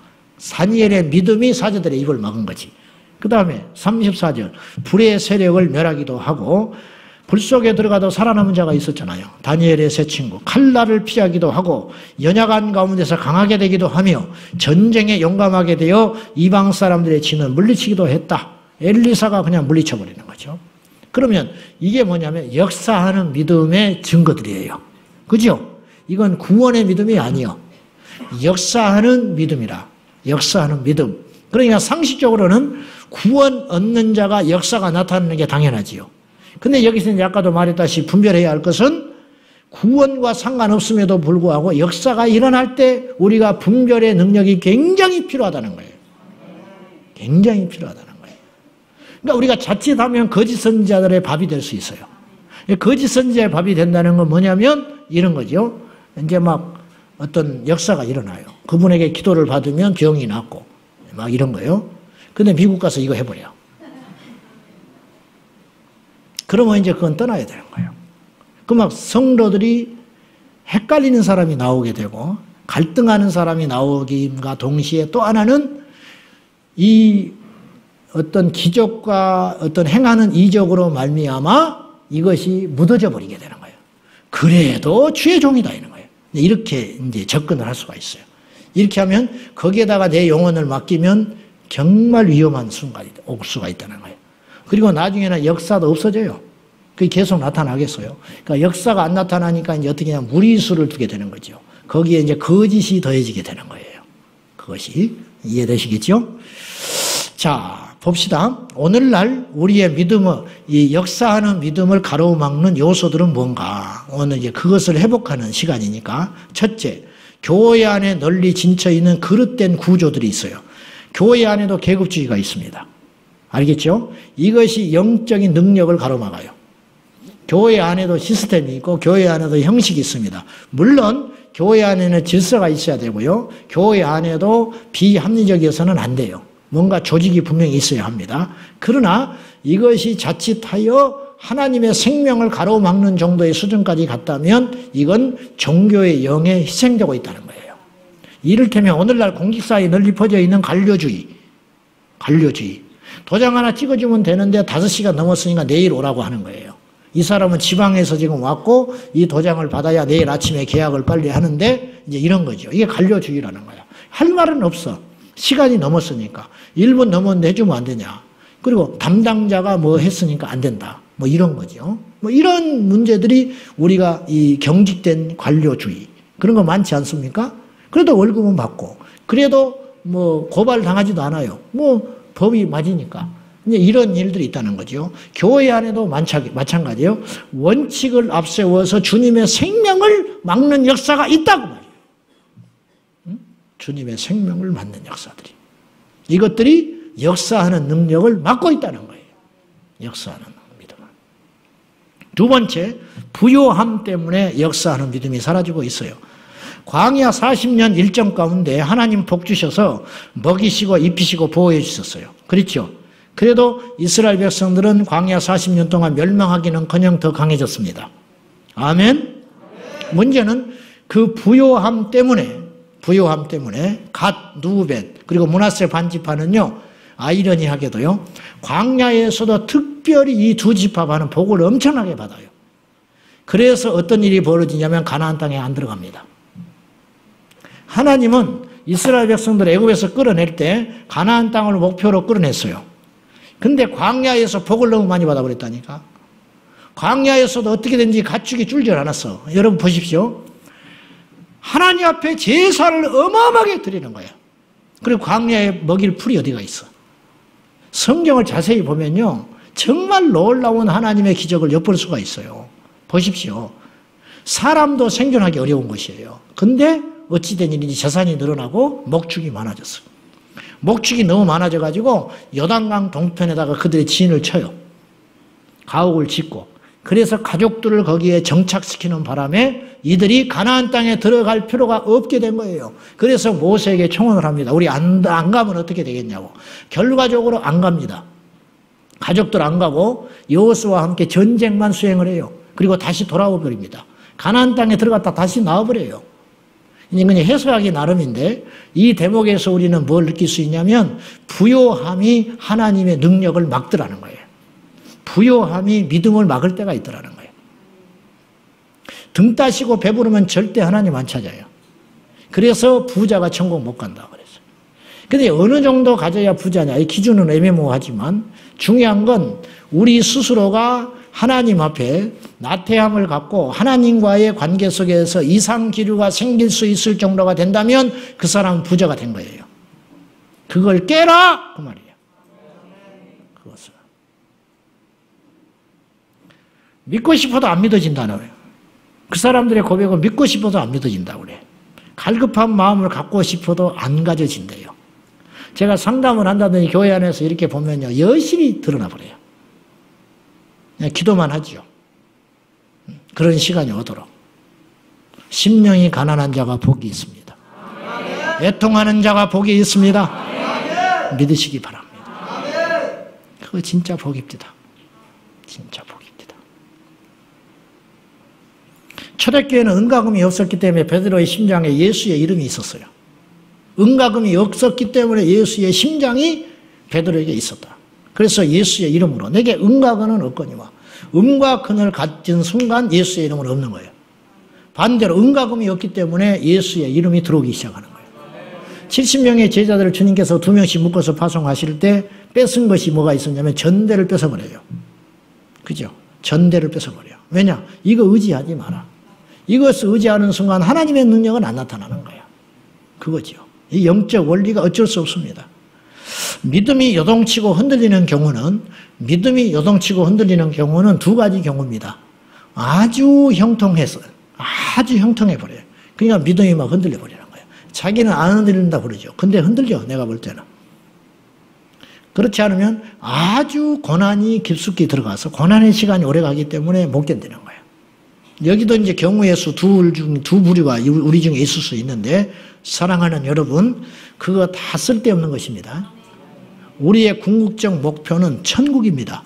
다니엘의 믿음이 사자들의 입을 막은 거지. 그 다음에 34절 불의 세력을 멸하기도 하고 불 속에 들어가도 살아남은 자가 있었잖아요. 다니엘의 세 친구. 칼날을 피하기도 하고 연약한 가운데서 강하게 되기도 하며 전쟁에 용감하게 되어 이방 사람들의 진을 물리치기도 했다. 엘리사가 그냥 물리쳐버리는 거죠. 그러면 이게 뭐냐면 역사하는 믿음의 증거들이에요. 그죠? 이건 구원의 믿음이 아니요. 역사하는 믿음이라. 역사하는 믿음. 그러니까 상식적으로는 구원 얻는 자가 역사가 나타나는 게 당연하지요. 근데 여기서 이제 아까도 말했다시피 분별해야 할 것은 구원과 상관없음에도 불구하고 역사가 일어날 때 우리가 분별의 능력이 굉장히 필요하다는 거예요. 굉장히 필요하다는 거예요. 그러니까 우리가 자칫하면 거짓 선지자들의 밥이 될 수 있어요. 거짓 선지자의 밥이 된다는 건 뭐냐면 이런 거죠. 이제 막 어떤 역사가 일어나요. 그분에게 기도를 받으면 병이 낫고 막 이런 거예요. 근데 미국 가서 이거 해버려. 그러면 이제 그건 떠나야 되는 거예요. 그 막 성도들이 헷갈리는 사람이 나오게 되고 갈등하는 사람이 나오기과 동시에 또 하나는 이 어떤 기적과 어떤 행하는 이적으로 말미암아 이것이 묻어져 버리게 되는 거예요. 그래도 주의 종이다 이런 거예요. 이렇게 이제 접근을 할 수가 있어요. 이렇게 하면 거기에다가 내 영혼을 맡기면 정말 위험한 순간이 올 수가 있다는 거예요. 그리고 나중에는 역사도 없어져요. 그게 계속 나타나겠어요. 그러니까 역사가 안 나타나니까 이제 어떻게 하냐면 무리수를 두게 되는 거죠. 거기에 이제 거짓이 더해지게 되는 거예요. 그것이 이해되시겠죠? 자, 봅시다. 오늘날 우리의 믿음을, 이 역사하는 믿음을 가로막는 요소들은 뭔가? 오늘 이제 그것을 회복하는 시간이니까. 첫째, 교회 안에 널리 진쳐 있는 그릇된 구조들이 있어요. 교회 안에도 계급주의가 있습니다. 알겠죠? 이것이 영적인 능력을 가로막아요. 교회 안에도 시스템이 있고 교회 안에도 형식이 있습니다. 물론 교회 안에는 질서가 있어야 되고요. 교회 안에도 비합리적이어서는 안 돼요. 뭔가 조직이 분명히 있어야 합니다. 그러나 이것이 자칫하여 하나님의 생명을 가로막는 정도의 수준까지 갔다면 이건 종교의 영에 희생되고 있다는 거예요. 이를테면 오늘날 공직사에 널리 퍼져 있는 관료주의. 도장 하나 찍어주면 되는데 5시간 넘었으니까 내일 오라고 하는 거예요. 이 사람은 지방에서 지금 왔고 이 도장을 받아야 내일 아침에 계약을 빨리 하는데 이제 이런 거죠. 이게 관료주의라는 거야. 할 말은 없어. 시간이 넘었으니까. 1분 넘었는데 해주면 안 되냐. 그리고 담당자가 뭐 했으니까 안 된다. 뭐 이런 거죠. 뭐 이런 문제들이 우리가 이 경직된 관료주의. 그런 거 많지 않습니까? 그래도 월급은 받고. 그래도 뭐 고발 당하지도 않아요. 뭐 법이 맞으니까. 이제 이런 일들이 있다는 거죠. 교회 안에도 마찬가지예요. 원칙을 앞세워서 주님의 생명을 막는 역사가 있다고 말이에요. 주님의 생명을 막는 역사들이. 이것들이 역사하는 능력을 막고 있다는 거예요. 역사하는 믿음을. 두 번째, 부요함 때문에 역사하는 믿음이 사라지고 있어요. 광야 40년 일정 가운데 하나님 복 주셔서 먹이시고 입히시고 보호해 주셨어요. 그렇죠? 그래도 이스라엘 백성들은 광야 40년 동안 멸망하기는커녕 더 강해졌습니다. 아멘? 문제는 그 부요함 때문에 갓, 누벤, 그리고 므낫세 반지파는요, 아이러니하게도요, 광야에서도 특별히 이 두 지파만은 복을 엄청나게 받아요. 그래서 어떤 일이 벌어지냐면 가나안 땅에 안 들어갑니다. 하나님은 이스라엘 백성들을 애굽에서 끌어낼 때 가나안 땅을 목표로 끌어냈어요. 근데 광야에서 복을 너무 많이 받아버렸다니까. 광야에서도 어떻게든지 가축이 줄질 않았어. 여러분 보십시오. 하나님 앞에 제사를 어마어마하게 드리는 거야. 그리고 광야에 먹일 풀이 어디가 있어. 성경을 자세히 보면요, 정말 놀라운 하나님의 기적을 엿볼 수가 있어요. 보십시오. 사람도 생존하기 어려운 것이에요. 근데 어찌된 일인지 재산이 늘어나고 목축이 많아졌어요. 목축이 너무 많아져가지고 요단강 동편에다가 그들의 진을 쳐요. 가옥을 짓고. 그래서 가족들을 거기에 정착시키는 바람에 이들이 가나안 땅에 들어갈 필요가 없게 된 거예요. 그래서 모세에게 청혼을 합니다. 우리 안 가면 어떻게 되겠냐고. 결과적으로 안 갑니다. 가족들 안 가고 여호수아와 함께 전쟁만 수행을 해요. 그리고 다시 돌아와 버립니다. 가나안 땅에 들어갔다 다시 나와버려요. 그냥 해석하기 나름인데 이 대목에서 우리는 뭘 느낄 수 있냐면 부요함이 하나님의 능력을 막더라는 거예요. 부요함이 믿음을 막을 때가 있더라는 거예요. 등 따시고 배부르면 절대 하나님 안 찾아요. 그래서 부자가 천국 못 간다고 그랬어요. 근데 어느 정도 가져야 부자냐? 이 기준은 애매모호하지만 중요한 건 우리 스스로가 하나님 앞에 나태함을 갖고 하나님과의 관계 속에서 이상 기류가 생길 수 있을 정도가 된다면 그 사람은 부자가 된 거예요. 그걸 깨라! 그 말이에요. 그것을. 믿고 싶어도 안 믿어진다는 거예요. 그 사람들의 고백은 믿고 싶어도 안 믿어진다고 그래요. 갈급한 마음을 갖고 싶어도 안 가져진대요. 제가 상담을 한다더니 교회 안에서 이렇게 보면요. 여실히 드러나 버려요. 그냥 기도만 하죠. 그런 시간이 오도록. 심령이 가난한 자가 복이 있습니다. 애통하는 자가 복이 있습니다. 믿으시기 바랍니다. 그거 진짜 복입니다. 진짜 복입니다. 초대교회는 은가금이 없었기 때문에 베드로의 심장에 예수의 이름이 있었어요. 은가금이 없었기 때문에 예수의 심장이 베드로에게 있었다. 그래서 예수의 이름으로 내게 은가금은 없거니와 음과 근을 갖진 순간 예수의 이름은 없는 거예요. 반대로 은가금이 없기 때문에 예수의 이름이 들어오기 시작하는 거예요. 70명의 제자들을 주님께서 2명씩 묶어서 파송하실 때 뺏은 것이 뭐가 있었냐면 전대를 뺏어버려요. 그죠? 전대를 뺏어버려요. 왜냐? 이거 의지하지 마라. 이것을 의지하는 순간 하나님의 능력은 안 나타나는 거예요. 그거죠. 이 영적 원리가 어쩔 수 없습니다. 믿음이 요동치고 흔들리는 경우는 두 가지 경우입니다. 아주 형통해서 아주 형통해 버려요. 그러니까 믿음이 막 흔들려 버리는 거예요. 자기는 안 흔들린다 그러죠. 근데 흔들려 내가 볼 때는. 그렇지 않으면 아주 고난이 깊숙이 들어가서 고난의 시간이 오래 가기 때문에 못 견디는 거예요. 여기도 이제 경우의 수 두 부류가 우리 중에 있을 수 있는데 사랑하는 여러분 그거 다 쓸데없는 것입니다. 우리의 궁극적 목표는 천국입니다.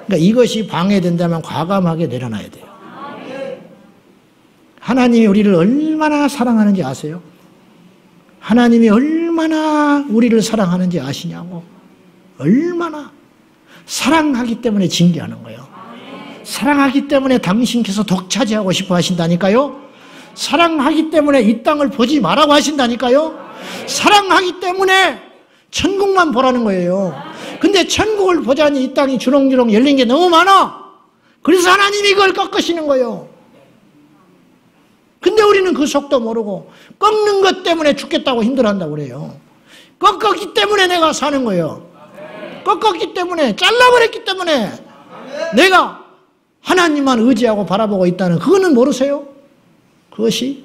그러니까 이것이 방해된다면 과감하게 내려놔야 돼요. 하나님이 우리를 얼마나 사랑하는지 아세요? 하나님이 얼마나 우리를 사랑하는지 아시냐고. 얼마나. 사랑하기 때문에 징계하는 거예요. 사랑하기 때문에 당신께서 독차지하고 싶어 하신다니까요. 사랑하기 때문에 이 땅을 보지 말라고 하신다니까요. 사랑하기 때문에 천국만 보라는 거예요. 근데 천국을 보자니 이 땅이 주렁주렁 열린 게 너무 많아. 그래서 하나님이 이걸 꺾으시는 거예요. 근데 우리는 그 속도 모르고 꺾는 것 때문에 죽겠다고 힘들어한다고 그래요. 꺾었기 때문에 내가 사는 거예요. 꺾었기 때문에, 잘라버렸기 때문에 내가 하나님만 의지하고 바라보고 있다는 그거는 모르세요? 그것이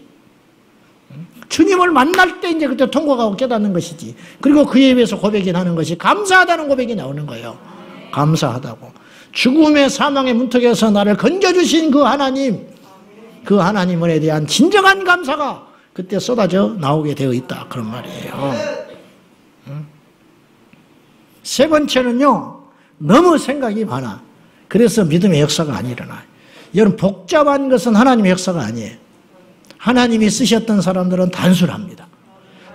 주님을 만날 때 이제 그때 통곡하고 깨닫는 것이지. 그리고 그에 비해서 고백이 나는 것이 감사하다는 고백이 나오는 거예요. 감사하다고. 죽음의 사망의 문턱에서 나를 건져주신 그 하나님, 그 하나님에 대한 진정한 감사가 그때 쏟아져 나오게 되어 있다. 그런 말이에요. 세 번째는요, 너무 생각이 많아. 그래서 믿음의 역사가 안 일어나요. 여러분, 복잡한 것은 하나님의 역사가 아니에요. 하나님이 쓰셨던 사람들은 단순합니다.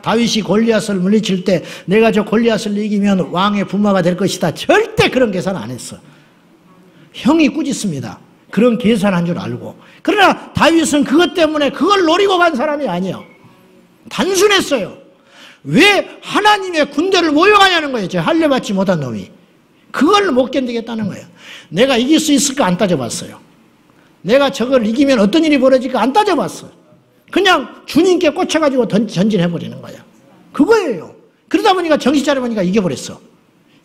다윗이 골리앗을 물리칠 때 내가 저 골리앗을 이기면 왕의 부마가 될 것이다. 절대 그런 계산 안 했어. 형이 꾸짖습니다. 그런 계산한 줄 알고. 그러나 다윗은 그것 때문에 그걸 노리고 간 사람이 아니에요. 단순했어요. 왜 하나님의 군대를 모여가냐는 거예요. 저 할례받지 못한 놈이. 그걸 못 견디겠다는 거예요. 내가 이길 수 있을까 안 따져봤어요. 내가 저걸 이기면 어떤 일이 벌어질까 안 따져봤어요. 그냥 주님께 꽂혀가지고 전진해버리는 거야. 그거예요. 그러다 보니까 정신 차려보니까 이겨버렸어.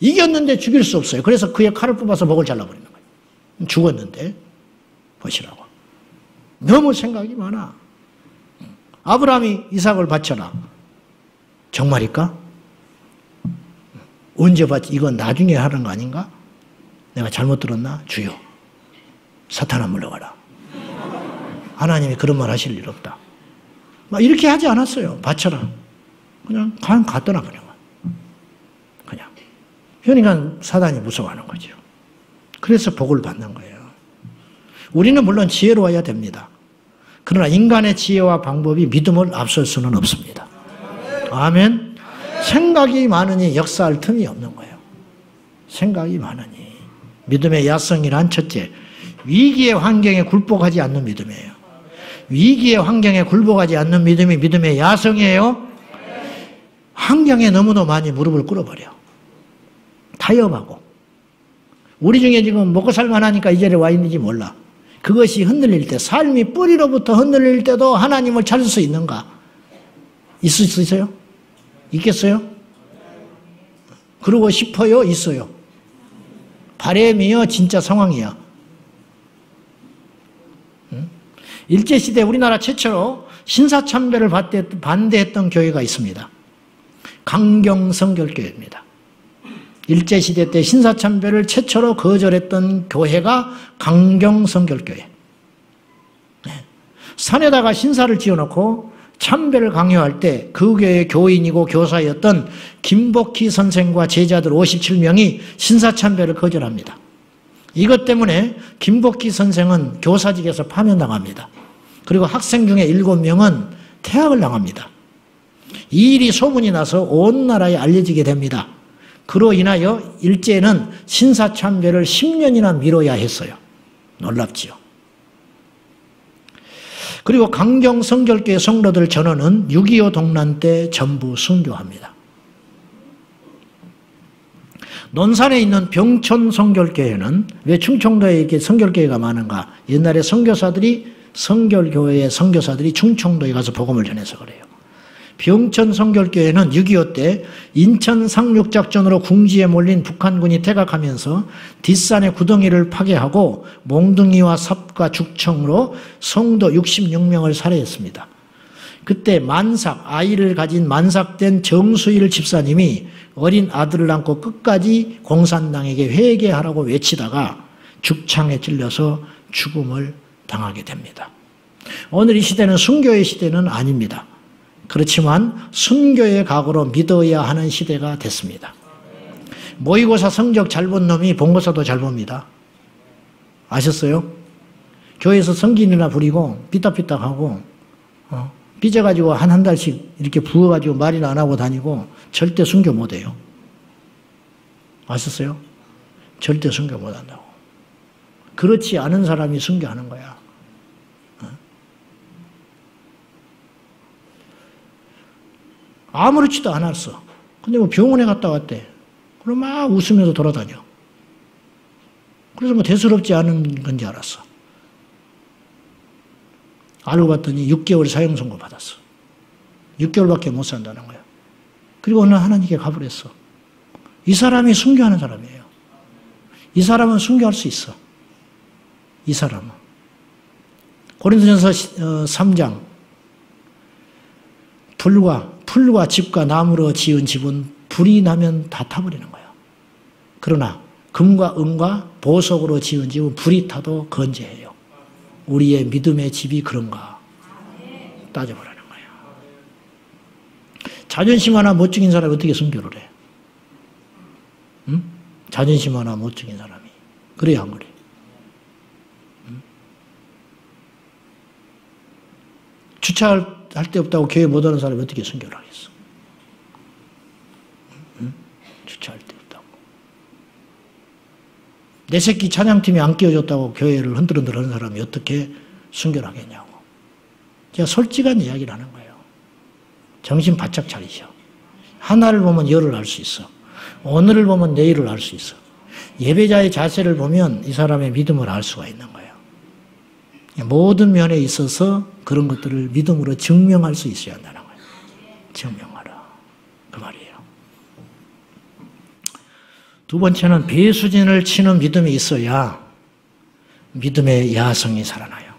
이겼는데 죽일 수 없어요. 그래서 그의 칼을 뽑아서 목을 잘라버리는 거예요. 죽었는데 보시라고. 너무 생각이 많아. 아브라함이 이삭을 바쳐라. 정말일까? 언제 바치? 이건 나중에 하는 거 아닌가? 내가 잘못 들었나? 주여, 사탄아 물러가라. 하나님이 그런 말 하실 일 없다. 막 이렇게 하지 않았어요. 바쳐라. 그냥 갖다 놔버려. 그냥. 그러니까 사단이 무서워하는 거죠. 그래서 복을 받는 거예요. 우리는 물론 지혜로워야 됩니다. 그러나 인간의 지혜와 방법이 믿음을 앞설 수는 없습니다. 아멘. 생각이 많으니 역사할 틈이 없는 거예요. 생각이 많으니. 믿음의 야성이란 첫째, 위기의 환경에 굴복하지 않는 믿음이에요. 위기의 환경에 굴복하지 않는 믿음이 믿음의 야성이에요. 환경에 너무도 많이 무릎을 꿇어버려. 타협하고. 우리 중에 지금 먹고 살만하니까 이 자리에 와 있는지 몰라. 그것이 흔들릴 때, 삶이 뿌리로부터 흔들릴 때도 하나님을 찾을 수 있는가? 있을 수 있어요? 있겠어요? 그러고 싶어요? 있어요? 바람이요? 진짜 상황이야? 일제시대 우리나라 최초로 신사참배를 반대했던 교회가 있습니다. 강경성결교회입니다. 일제시대 때 신사참배를 최초로 거절했던 교회가 강경성결교회. 산에다가 신사를 지어놓고 참배를 강요할 때 그 교회의 교인이고 교사였던 김복희 선생과 제자들 57명이 신사참배를 거절합니다. 이것 때문에 김복희 선생은 교사직에서 파면당합니다. 그리고 학생 중에 7명은 퇴학을 당합니다. 이 일이 소문이 나서 온 나라에 알려지게 됩니다. 그로 인하여 일제는 신사참배를 10년이나 미뤄야 했어요. 놀랍지요. 그리고 강경성결교회 성도들 전원은 6.25 동란 때 전부 순교합니다. 논산에 있는 병촌 성결교회는 왜 충청도에 이렇게 성결교회가 많은가? 옛날에 성결교회의 선교사들이 충청도에 가서 복음을 전해서 그래요. 병촌 성결교회는 6.25 때 인천 상륙작전으로 궁지에 몰린 북한군이 퇴각하면서 뒷산의 구덩이를 파괴하고 몽둥이와 삽과 죽청으로 성도 66명을 살해했습니다. 그때 아이를 가진 만삭된 정수일 집사님이 어린 아들을 안고 끝까지 공산당에게 회개하라고 외치다가 죽창에 찔려서 죽음을 당하게 됩니다. 오늘 이 시대는 순교의 시대는 아닙니다. 그렇지만 순교의 각오로 믿어야 하는 시대가 됐습니다. 모의고사 성적 잘 본 놈이 본고사도 잘 봅니다. 아셨어요? 교회에서 성gin이나 부리고 삐딱삐딱하고 삐져가지고 한 달씩 이렇게 부어가지고 말이나 안 하고 다니고 절대 순교 못해요. 아셨어요? 절대 순교 못한다고. 그렇지 않은 사람이 순교하는 거야. 아무렇지도 않았어. 근데 뭐 병원에 갔다 왔대. 그럼 막 웃으면서 돌아다녀. 그래서 뭐 대수롭지 않은 건지 알았어. 알고 봤더니 6개월 사형 선고 받았어. 6개월밖에 못 산다는 거야. 그리고 어느 하나님께 가버렸어. 이 사람이 순교하는 사람이에요. 이 사람은 순교할 수 있어. 이 사람은. 고린도전서 3장. 풀과 집과 나무로 지은 집은 불이 나면 다 타버리는 거예요. 그러나 금과 은과 보석으로 지은 집은 불이 타도 건재해요. 우리의 믿음의 집이 그런가 따져보라는 거예요. 자존심 하나 못 죽인 사람이 어떻게 순교를 해? 응? 자존심 하나 못 죽인 사람이. 그래야 안 그래? 응? 주차할 데 없다고 교회 못 오는 사람이 어떻게 순교를 하겠어? 응? 주차할 데 없다고. 내 새끼 찬양팀이 안 끼워줬다고 교회를 흔들흔들 하는 사람이 어떻게 순교를 하겠냐고. 제가 솔직한 이야기를 하는 거예요. 정신 바짝 차리셔. 하나를 보면 열을 알 수 있어. 오늘을 보면 내일을 알 수 있어. 예배자의 자세를 보면 이 사람의 믿음을 알 수가 있는 거예요. 모든 면에 있어서 그런 것들을 믿음으로 증명할 수 있어야 한다는 거예요. 증명하라. 그 말이에요. 두 번째는 배수진을 치는 믿음이 있어야 믿음의 야성이 살아나요.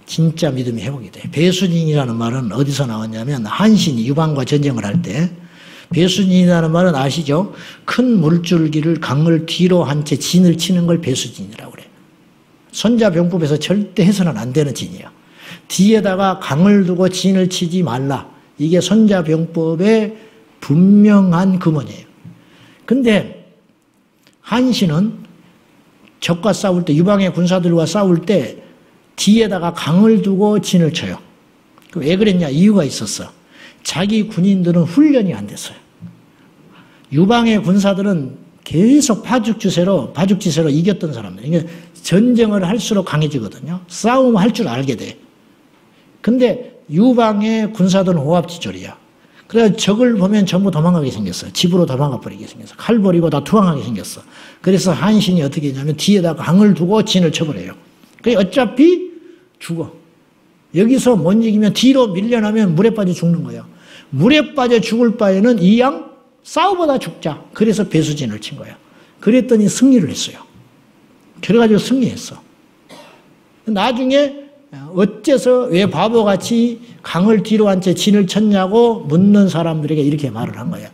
진짜 믿음이 회복이 돼요. 배수진이라는 말은 어디서 나왔냐면 한신이 유방과 전쟁을 할 때 배수진이라는 말은 아시죠? 큰 물줄기를 강을 뒤로 한 채 진을 치는 걸 배수진이라고 그래요. 손자병법에서 절대 해서는 안 되는 진이에요. 뒤에다가 강을 두고 진을 치지 말라. 이게 손자병법의 분명한 금원이에요. 근데 한신은 적과 싸울 때, 유방의 군사들과 싸울 때 뒤에다가 강을 두고 진을 쳐요. 왜 그랬냐? 이유가 있었어. 자기 군인들은 훈련이 안 됐어요. 유방의 군사들은 계속 파죽지세로 이겼던 사람들. 이게 전쟁을 할수록 강해지거든요. 싸움을 할 줄 알게 돼. 근데 유방의 군사들은 오합지졸이야. 그래서 적을 보면 전부 도망가게 생겼어요. 집으로 도망가 버리게 생겼어. 칼 버리고 다 투항하게 생겼어. 그래서 한신이 어떻게 했냐면 뒤에다 강을 두고 진을 쳐버려요. 그래 어차피 죽어. 여기서 못 이기면 뒤로 밀려나면 물에 빠져 죽는 거예요. 물에 빠져 죽을 바에는 이양 싸우보다 죽자. 그래서 배수진을 친 거예요. 그랬더니 승리를 했어요. 그래가지고 승리했어. 나중에 어째서 왜 바보같이 강을 뒤로 한 채 진을 쳤냐고 묻는 사람들에게 이렇게 말을 한 거예요.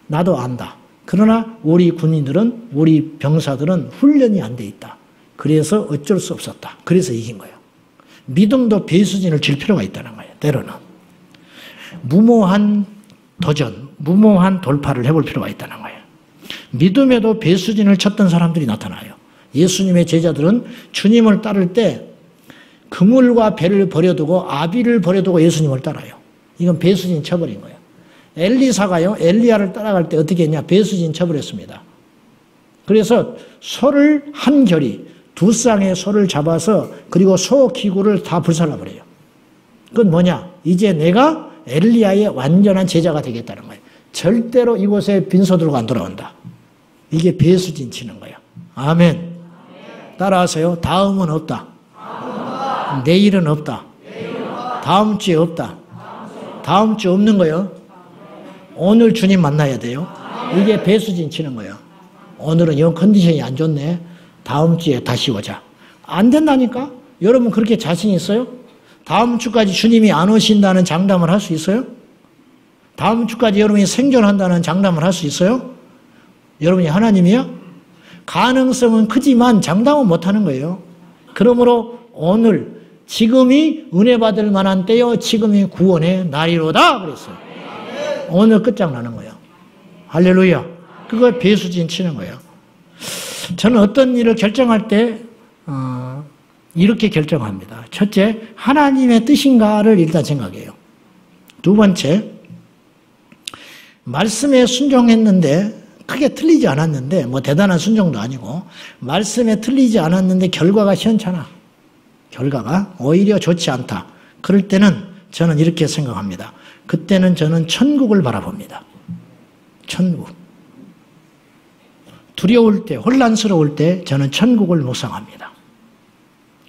나도 안다. 그러나 우리 군인들은, 우리 병사들은 훈련이 안 돼 있다. 그래서 어쩔 수 없었다. 그래서 이긴 거예요. 믿음도 배수진을 칠 필요가 있다는 거예요. 때로는. 무모한 도전, 무모한 돌파를 해볼 필요가 있다는 거예요. 믿음에도 배수진을 쳤던 사람들이 나타나요. 예수님의 제자들은 주님을 따를 때 그물과 배를 버려두고 아비를 버려두고 예수님을 따라요. 이건 배수진 쳐버린 거예요. 엘리사가요, 엘리야를 따라갈 때 어떻게 했냐? 배수진 쳐버렸습니다. 그래서 소를 한 결이, 두 쌍의 소를 잡아서 그리고 소 기구를 다 불살라버려요. 그건 뭐냐? 이제 내가 엘리야의 완전한 제자가 되겠다는 거예요. 절대로 이곳에 빈소들고 안 돌아온다. 이게 배수진 치는 거예요. 아멘. 따라하세요. 다음은 없다. 내일은 없다. 다음 주에 없다. 다음 주 없는 거예요. 오늘 주님 만나야 돼요. 이게 배수진 치는 거예요. 오늘은 영 컨디션이 안 좋네. 다음 주에 다시 오자. 안 된다니까? 여러분 그렇게 자신 있어요? 다음 주까지 주님이 안 오신다는 장담을 할 수 있어요? 다음 주까지 여러분이 생존한다는 장담을 할 수 있어요? 여러분이 하나님이야? 가능성은 크지만 장담은 못하는 거예요. 그러므로 오늘 지금이 은혜 받을 만한 때요, 지금이 구원의 날이로다 그랬어요. 오늘 끝장나는 거예요. 할렐루야. 그걸 배수진 치는 거예요. 저는 어떤 일을 결정할 때 이렇게 결정합니다. 첫째, 하나님의 뜻인가를 일단 생각해요. 두 번째, 말씀에 순종했는데 크게 틀리지 않았는데 뭐 대단한 순종도 아니고 말씀에 틀리지 않았는데 결과가 시원찮아. 결과가 오히려 좋지 않다. 그럴 때는 저는 이렇게 생각합니다. 그때는 저는 천국을 바라봅니다. 천국. 두려울 때, 혼란스러울 때 저는 천국을 묵상합니다.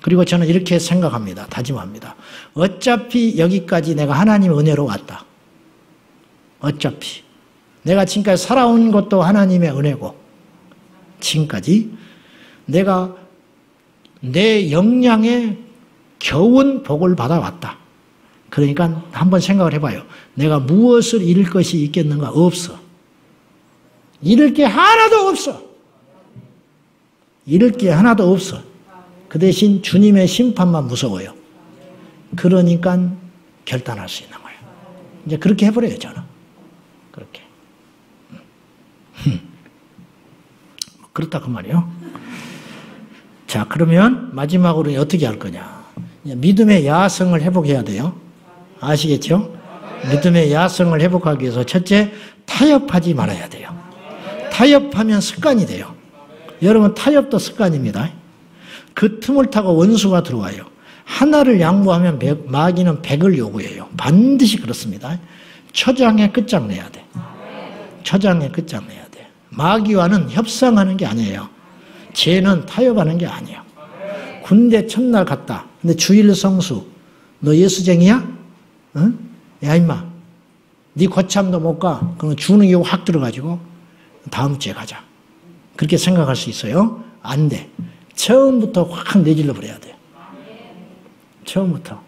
그리고 저는 이렇게 생각합니다. 다짐합니다. 어차피 여기까지 내가 하나님의 은혜로 왔다. 어차피. 내가 지금까지 살아온 것도 하나님의 은혜고 지금까지 내가 내 역량에 겨운 복을 받아왔다. 그러니까 한번 생각을 해봐요. 내가 무엇을 잃을 것이 있겠는가? 없어. 잃을 게 하나도 없어. 잃을 게 하나도 없어. 그 대신 주님의 심판만 무서워요. 그러니까 결단할 수 있는 거예요. 이제 그렇게 해버려요, 저는. 그렇게. 그렇다 그 말이에요. 자, 그러면 마지막으로 어떻게 할 거냐? 믿음의 야성을 회복해야 돼요. 아시겠죠? 믿음의 야성을 회복하기 위해서 첫째, 타협하지 말아야 돼요. 타협하면 습관이 돼요. 여러분, 타협도 습관입니다. 그 틈을 타고 원수가 들어와요. 하나를 양보하면 마귀는 100을 요구해요. 반드시 그렇습니다. 초장에 끝장내야 돼. 초장에 끝장내야 돼. 마귀와는 협상하는 게 아니에요. 죄는 타협하는 게 아니에요. 군대 첫날 갔다. 근데 주일 성수. 너 예수쟁이야? 응? 야 임마. 네 거참도 못 가. 그럼 주는 게 확 들어가지고 다음 주에 가자. 그렇게 생각할 수 있어요? 안 돼. 처음부터 확 내질러 버려야 돼. 처음부터.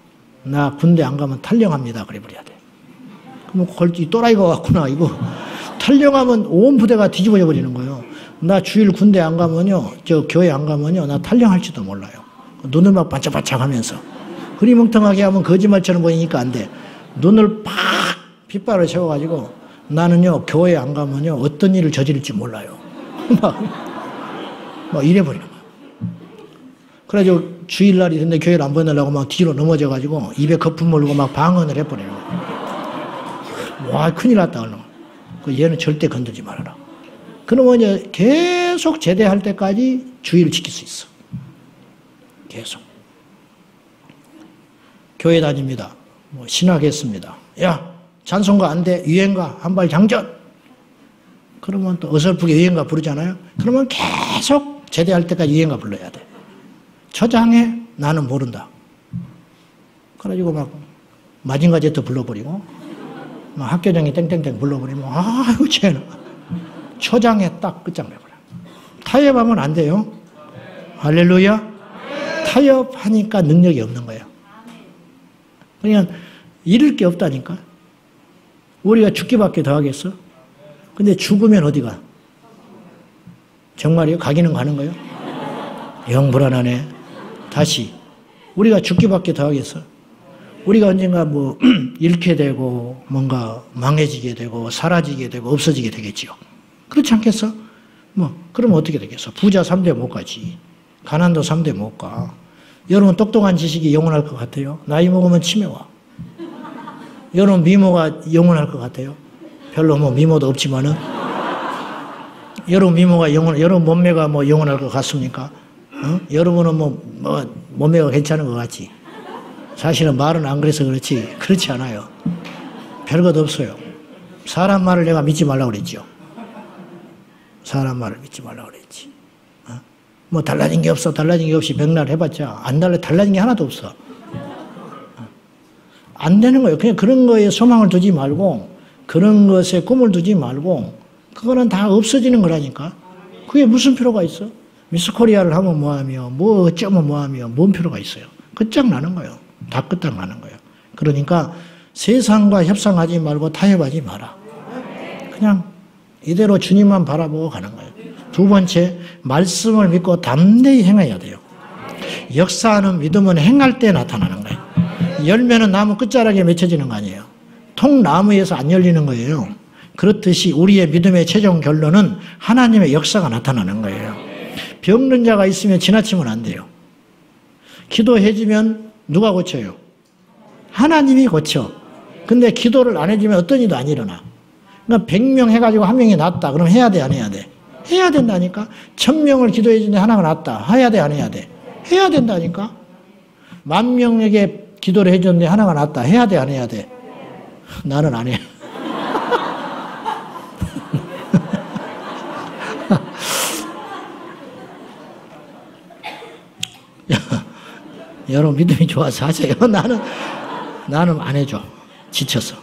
나 군대 안 가면 탈영합니다. 그래 버려야 돼. 그럼 이 또라이가 왔구나. 이거 탈영하면 온 부대가 뒤집어져 버리는 거예요. 나 주일 군대 안 가면요, 저 교회 안 가면요, 나 탈영할지도 몰라요. 눈을 막 반짝반짝 하면서. 그리 멍텅하게 하면 거짓말처럼 보이니까 안 돼. 눈을 팍 빗발을 채워가지고 나는요, 교회 안 가면요, 어떤 일을 저지를지 몰라요. 막 이래버리는 거예요. 그래가지고 주일날이 됐는데 교회를 안 보내려고 막 뒤로 넘어져가지고 입에 거품 물고 막 방언을 해버려요. 와, 큰일 났다, 얼른. 얘는 절대 건들지 말아라. 그러면 이제 계속 제대할 때까지 주의를 지킬 수 있어. 계속. 교회 다닙니다. 뭐 신학했습니다. 야, 찬송가 안 돼. 유행가 한 발 장전. 그러면 또 어설프게 유행가 부르잖아요. 그러면 계속 제대할 때까지 유행가 불러야 돼. 처장해? 나는 모른다. 그래가지고 막 마징가 제트 불러버리고 막 학교장이 땡땡땡 불러버리면 아이고 쟤는 초장에 딱 끝장내버려. 타협하면 안 돼요. 할렐루야. 타협하니까 능력이 없는 거예요. 그냥 잃을 게 없다니까. 우리가 죽기밖에 더 하겠어? 근데 죽으면 어디가? 정말이요? 가기는 가는 거예요? 영 불안하네. 다시 우리가 죽기밖에 더 하겠어? 우리가 언젠가 뭐 잃게 되고 뭔가 망해지게 되고 사라지게 되고 없어지게 되겠지요. 그렇지 않겠어? 뭐 그러면 어떻게 되겠어? 부자 3대 못 가지. 가난도 3대 못 가. 여러분 똑똑한 지식이 영원할 것 같아요? 나이 먹으면 치매 와. 여러분 미모가 영원할 것 같아요? 별로 뭐 미모도 없지만은 여러분 미모가 여러분 몸매가 뭐 영원할 것 같습니까? 어? 여러분은 뭐 몸매가 괜찮은 것 같지? 사실은 말은 안 그래서 그렇지 그렇지 않아요. 별것 없어요. 사람 말을 내가 믿지 말라고 그랬죠. 사람 말을 믿지 말라고 그랬지. 어? 뭐 달라진 게 없어. 달라진 게 없이 백날 해봤자 달라진 게 하나도 없어. 안 되는 거예요. 그냥 그런 거에 소망을 두지 말고 그런 것에 꿈을 두지 말고 그거는 다 없어지는 거라니까. 그게 무슨 필요가 있어? 미스 코리아를 하면 뭐하며 뭐 어쩌면 뭐하며 뭔 필요가 있어요. 끝장나는 거예요. 다 끝장나는 거예요. 그러니까 세상과 협상하지 말고 타협하지 마라. 그냥 이대로 주님만 바라보고 가는 거예요. 두 번째, 말씀을 믿고 담대히 행해야 돼요. 역사하는 믿음은 행할 때 나타나는 거예요. 열매는 나무 끝자락에 맺혀지는 거 아니에요. 통나무에서 안 열리는 거예요. 그렇듯이 우리의 믿음의 최종 결론은 하나님의 역사가 나타나는 거예요. 병든 자가 있으면 지나치면 안 돼요. 기도해주면 누가 고쳐요? 하나님이 고쳐. 근데 기도를 안 해주면 어떤 일도 안 일어나. 그러니까 100명 해가지고 한 명이 낫다. 그럼 해야 돼, 안 해야 돼? 해야 된다니까. 1000명을 기도해주는데 하나가 낫다. 해야 돼, 안 해야 돼? 해야 된다니까. 10,000명에게 기도를 해줬는데 하나가 낫다. 해야 돼, 안 해야 돼? 나는 안 해. 여러분 믿음이 좋아서 하세요. 나는 안 해줘. 지쳐서.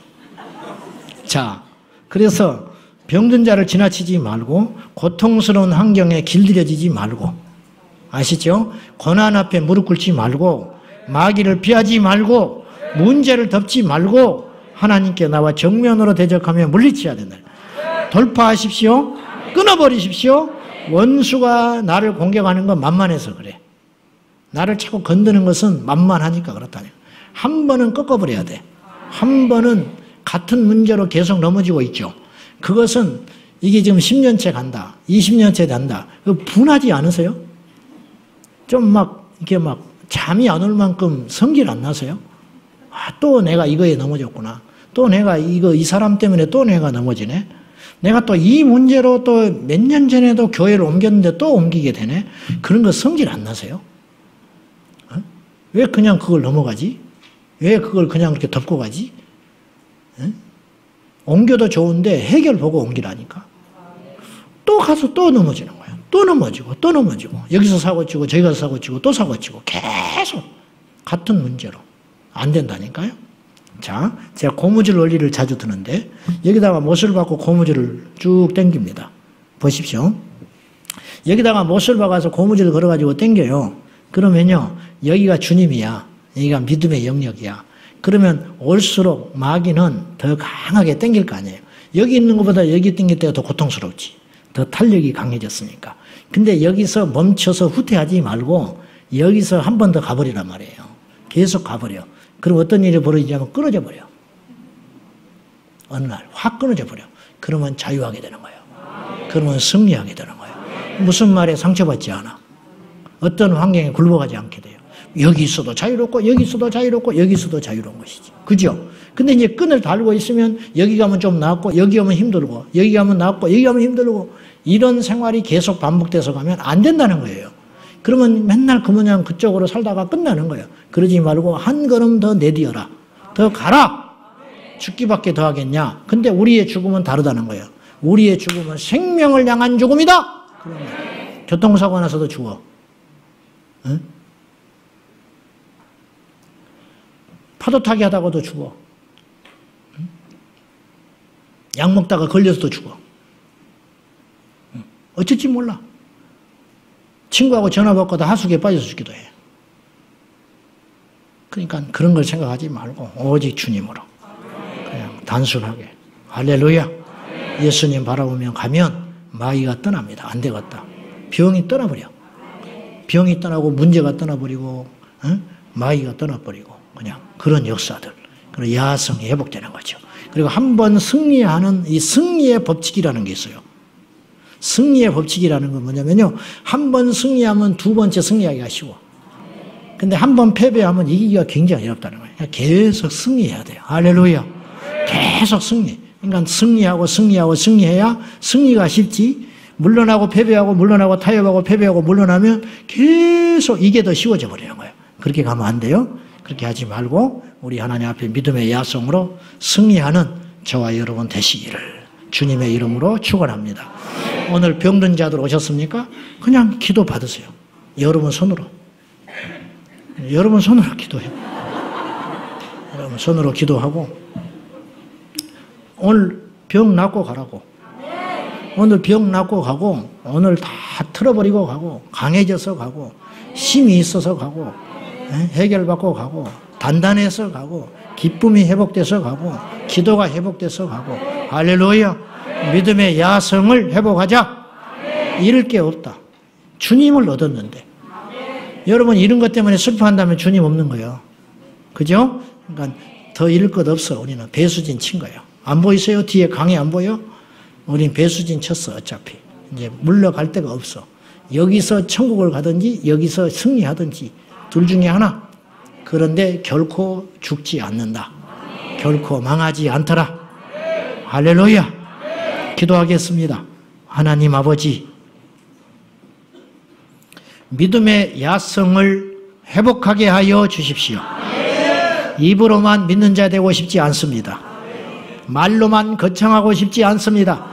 자, 그래서 병든 자를 지나치지 말고 고통스러운 환경에 길들여지지 말고 아시죠? 고난 앞에 무릎 꿇지 말고 마귀를 피하지 말고 문제를 덮지 말고 하나님께 나와 정면으로 대적하며 물리쳐야 된다. 돌파하십시오. 끊어버리십시오. 원수가 나를 공격하는 건 만만해서 그래. 나를 자꾸 건드는 것은 만만하니까 그렇다니. 한 번은 꺾어버려야 돼. 한 번은 같은 문제로 계속 넘어지고 있죠. 그것은 이게 지금 10년째 간다. 20년째 간다. 분하지 않으세요? 좀 이렇게 잠이 안 올 만큼 성질 안 나세요? 아, 또 내가 이거에 넘어졌구나. 또 내가 이 사람 때문에 또 내가 넘어지네. 내가 또 이 문제로 또 몇 년 전에도 교회를 옮겼는데 또 옮기게 되네. 그런 거 성질 안 나세요? 왜 그냥 그걸 넘어가지? 왜 그걸 그냥 이렇게 덮고 가지? 옮겨도 좋은데 해결 보고 옮기라니까. 또 가서 또 넘어지는 거야. 또 넘어지고 또 넘어지고 여기서 사고치고 저기 가서 사고치고 또 사고치고 계속 같은 문제로 안 된다니까요. 자, 제가 고무줄 원리를 자주 드는데 여기다가 못을 받고 고무줄을 쭉 당깁니다. 보십시오. 여기다가 못을 박아서 고무줄 걸어가지고 당겨요. 그러면요, 여기가 주님이야. 여기가 믿음의 영역이야. 그러면 올수록 마귀는 더 강하게 당길 거 아니에요. 여기 있는 것보다 여기 당길 때가 더 고통스럽지. 더 탄력이 강해졌으니까. 근데 여기서 멈춰서 후퇴하지 말고 여기서 한 번 더 가버리란 말이에요. 계속 가버려. 그럼 어떤 일이 벌어지냐면 끊어져 버려. 어느 날 확 끊어져 버려. 그러면 자유하게 되는 거예요. 그러면 승리하게 되는 거예요. 무슨 말에 상처받지 않아. 어떤 환경에 굴복하지 않게 돼요. 여기 있어도 자유롭고 여기 있어도 자유롭고 여기 있어도 자유로운 것이지. 그죠? 근데 이제 끈을 달고 있으면 여기 가면 좀 낫고 여기 가면 힘들고 여기 가면 낫고 여기 가면 힘들고 이런 생활이 계속 반복돼서 가면 안 된다는 거예요. 그러면 맨날 그 모양 그쪽으로 살다가 끝나는 거예요. 그러지 말고 한 걸음 더 내디어라. 더 가라. 죽기밖에 더 하겠냐. 근데 우리의 죽음은 다르다는 거예요. 우리의 죽음은 생명을 향한 죽음이다. 그러면 교통사고 나서도 죽어. 응? 파도 타기 하다가도 죽어. 응? 약 먹다가 걸려서도 죽어. 응? 어쩔지 몰라. 친구하고 전화 받고도 하숙에 빠져서 죽기도 해. 그러니까 그런 걸 생각하지 말고 오직 주님으로 그냥 단순하게 할렐루야. 예수님 바라보면 가면 마귀가 떠납니다. 안 되겠다. 병이 떠나버려. 병이 떠나고 문제가 떠나버리고 마귀가 떠나버리고 그냥 그런 역사들, 그런 야성이 회복되는 거죠. 그리고 한 번 승리하는 이 승리의 법칙이라는 게 있어요. 승리의 법칙이라는 건 뭐냐면요, 한 번 승리하면 두 번째 승리하기가 쉬워. 근데 한 번 패배하면 이기기가 굉장히 어렵다는 거예요. 계속 승리해야 돼요. 할렐루야. 계속 승리. 그러니까 승리하고 승리하고 승리해야 승리가 쉽지. 물러나고 패배하고 물러나고 타협하고 패배하고 물러나면 계속 이게 더 쉬워져 버리는 거예요. 그렇게 가면 안 돼요. 그렇게 하지 말고 우리 하나님 앞에 믿음의 야성으로 승리하는 저와 여러분 되시기를 주님의 이름으로 축원합니다. 오늘 병든 자들 오셨습니까? 그냥 기도 받으세요. 여러분 손으로. 여러분 손으로 기도해요. 여러분 손으로 기도하고 오늘 병 낫고 가라고. 오늘 병 낫고 가고 오늘 다 틀어버리고 가고 강해져서 가고 힘이 있어서 가고 해결받고 가고 단단해서 가고 기쁨이 회복돼서 가고 기도가 회복돼서 가고 할렐루야. 믿음의 야성을 회복하자. 잃을 게 없다. 주님을 얻었는데 여러분 이런 것 때문에 슬퍼한다면 주님 없는 거예요. 그죠? 그러니까 더 잃을 것 없어. 우리는 배수진 친 거예요. 안 보이세요? 뒤에 강이 안 보여? 우린 배수진 쳤어. 어차피 이제 물러갈 데가 없어. 여기서 천국을 가든지 여기서 승리하든지 둘 중에 하나. 그런데 결코 죽지 않는다. 결코 망하지 않더라. 할렐루야. 기도하겠습니다. 하나님 아버지, 믿음의 야성을 회복하게 하여 주십시오. 입으로만 믿는 자 되고 싶지 않습니다. 말로만 거창하고 싶지 않습니다.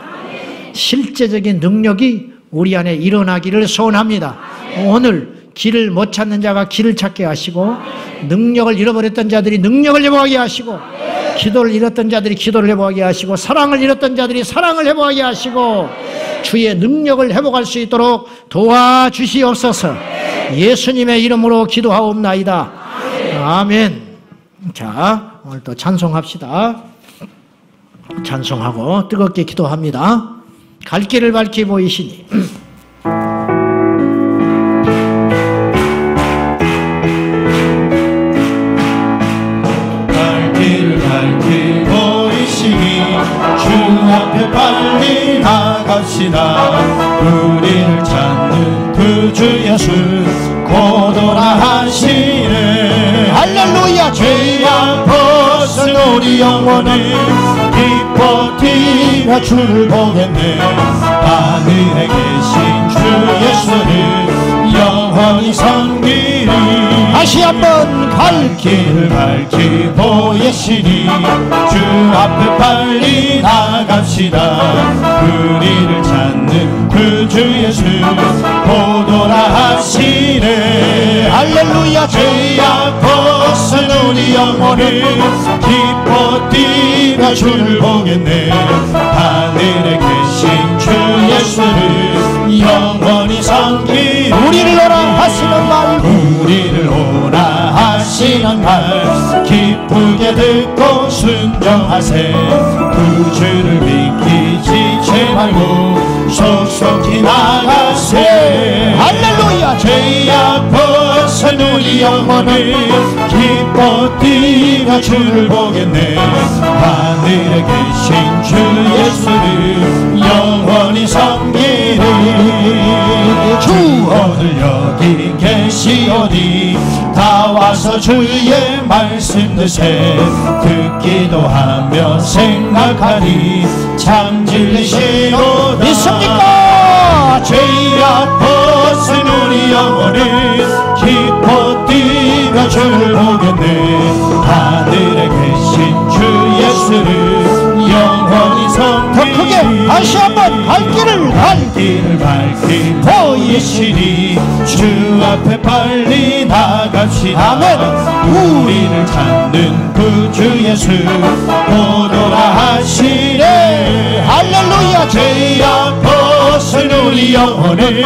실제적인 능력이 우리 안에 일어나기를 소원합니다. 오늘 길을 못 찾는 자가 길을 찾게 하시고 능력을 잃어버렸던 자들이 능력을 회복하게 하시고 기도를 잃었던 자들이 기도를 회복하게 하시고 사랑을 잃었던 자들이 사랑을 회복하게 하시고 주의 능력을 회복할 수 있도록 도와주시옵소서. 예수님의 이름으로 기도하옵나이다. 아멘. 자, 오늘 또 찬송합시다. 찬송하고 뜨겁게 기도합니다. 갈 길을 밝히 보이시니 주 앞에 빨리 나갑시다. 우리를 찾는 그 주 예수 곧 오라 하시네. 할렐루야. 죄악 벗은 우리 영혼을 기뻐 뛰며 주를 보겠네. 하늘에 계신 주 예수를 영원히 섬기리. 다시 한번 갈 길을 밝히 보이시니 주 앞에 빨리 나갑시다. 우리를 찾는 그 주 예수 곧 오라 하시네. 할렐루야. 죄악 벗은 우리 영혼을 기뻐 뛰며 주를 보겠네. 하늘에 계신 주 예수를 영원히 순종하세. 구주를 믿기 지체 말고 속속히 나가세. 할렐루야. 죄악 벗은 우리 영혼을 기뻐 뛰며 주를 보겠네. 하늘에 계신 주 예수를 영원히 섬기리. 주 오늘 여기 계시오니 다 와서 주의 말씀 드세. 듣기도 하며 생각하니 참 진리시로다. 믿습니까? 죄악 벗은 우리 영혼을 기뻐 뛰며 주를 보겠네. 하늘에 계신 주 예수를 영원히 섬기리. 더 크게 다시 한번 발길을 밝히 보이시니 주 앞에 빨리 나갑시다. 아멘. 우리를 찾는 구주 예수 오노라 하시네. 할렐루야. 죄악 벗은 우리 영혼을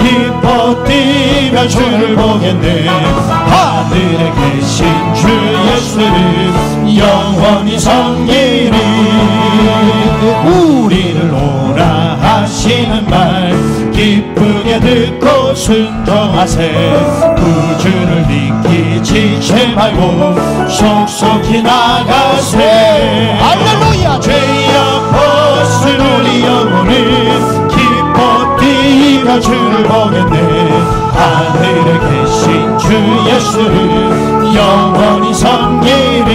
기뻐 뛰며 주를 보겠네. 하늘에 계신 주 예수를 영원히 섬기리. 우리를 오라 하시는 말 기쁘게 듣고 순종하세. 구주를 믿기 지체 말고 속속히 나가세. 할렐루야. 죄악 벗은 우리 영혼을 기뻐 뛰며 주를 보겠네. 하늘에 계신 주 예수를 영원히 섬기리.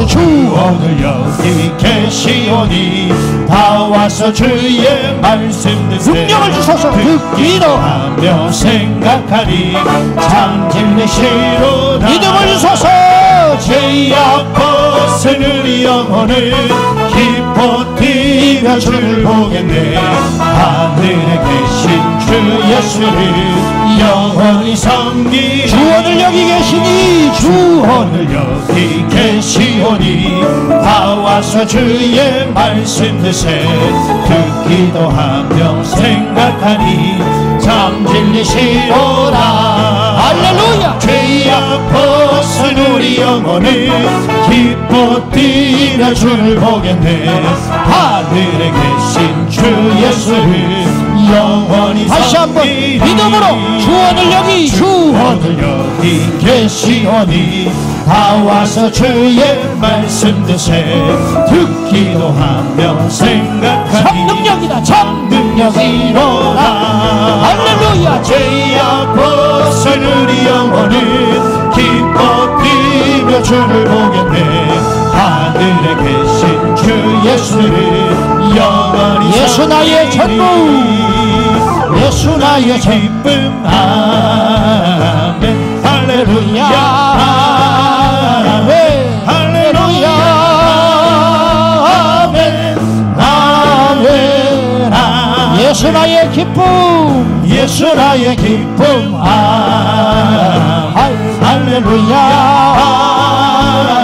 주 오늘 여기 계시오니 다 와서 주의 말씀 듣세. 능력을 주소서. 듣기도 하며 생각하니 참 진리시로다. 믿음을 주소서. 죄악 벗은 우리 영혼을 기뻐 뛰며 주를 보겠네. 하늘에 계신 주 예수를 영원히 섬기리. 주 오늘 여기 계시니 주 오늘 여기 계시오니 다 와서 주의 말씀 드세. 듣기도 하며 생각하니 참 진리시로다. 할렐루야. 죄악 벗은 우리 영혼을 기뻐 뛰며 주를 보겠네. 하늘에 계신 주 예수를 영원히 다시 한번 섬기리. 믿음으로 주 오늘 여기 주 오늘 여기 계시오니 다 와서 주의 말씀 드세. 듣기도 하며 생각하니 참 능력이다. 참 능력이로다. 할렐루야. 죄악 벗은 우리 영혼을 기뻐 뛰며 주를 보겠네. 하늘에 계신 주 예수를 영원히 예수 나의 전부. 예수 나의 기쁨. 아멘. 할렐루야. 아멘. 할렐루야. 아멘. 아멘. 아멘. 예수 나의 기쁨. 예수 나의 기쁨. 아멘. 할렐루야.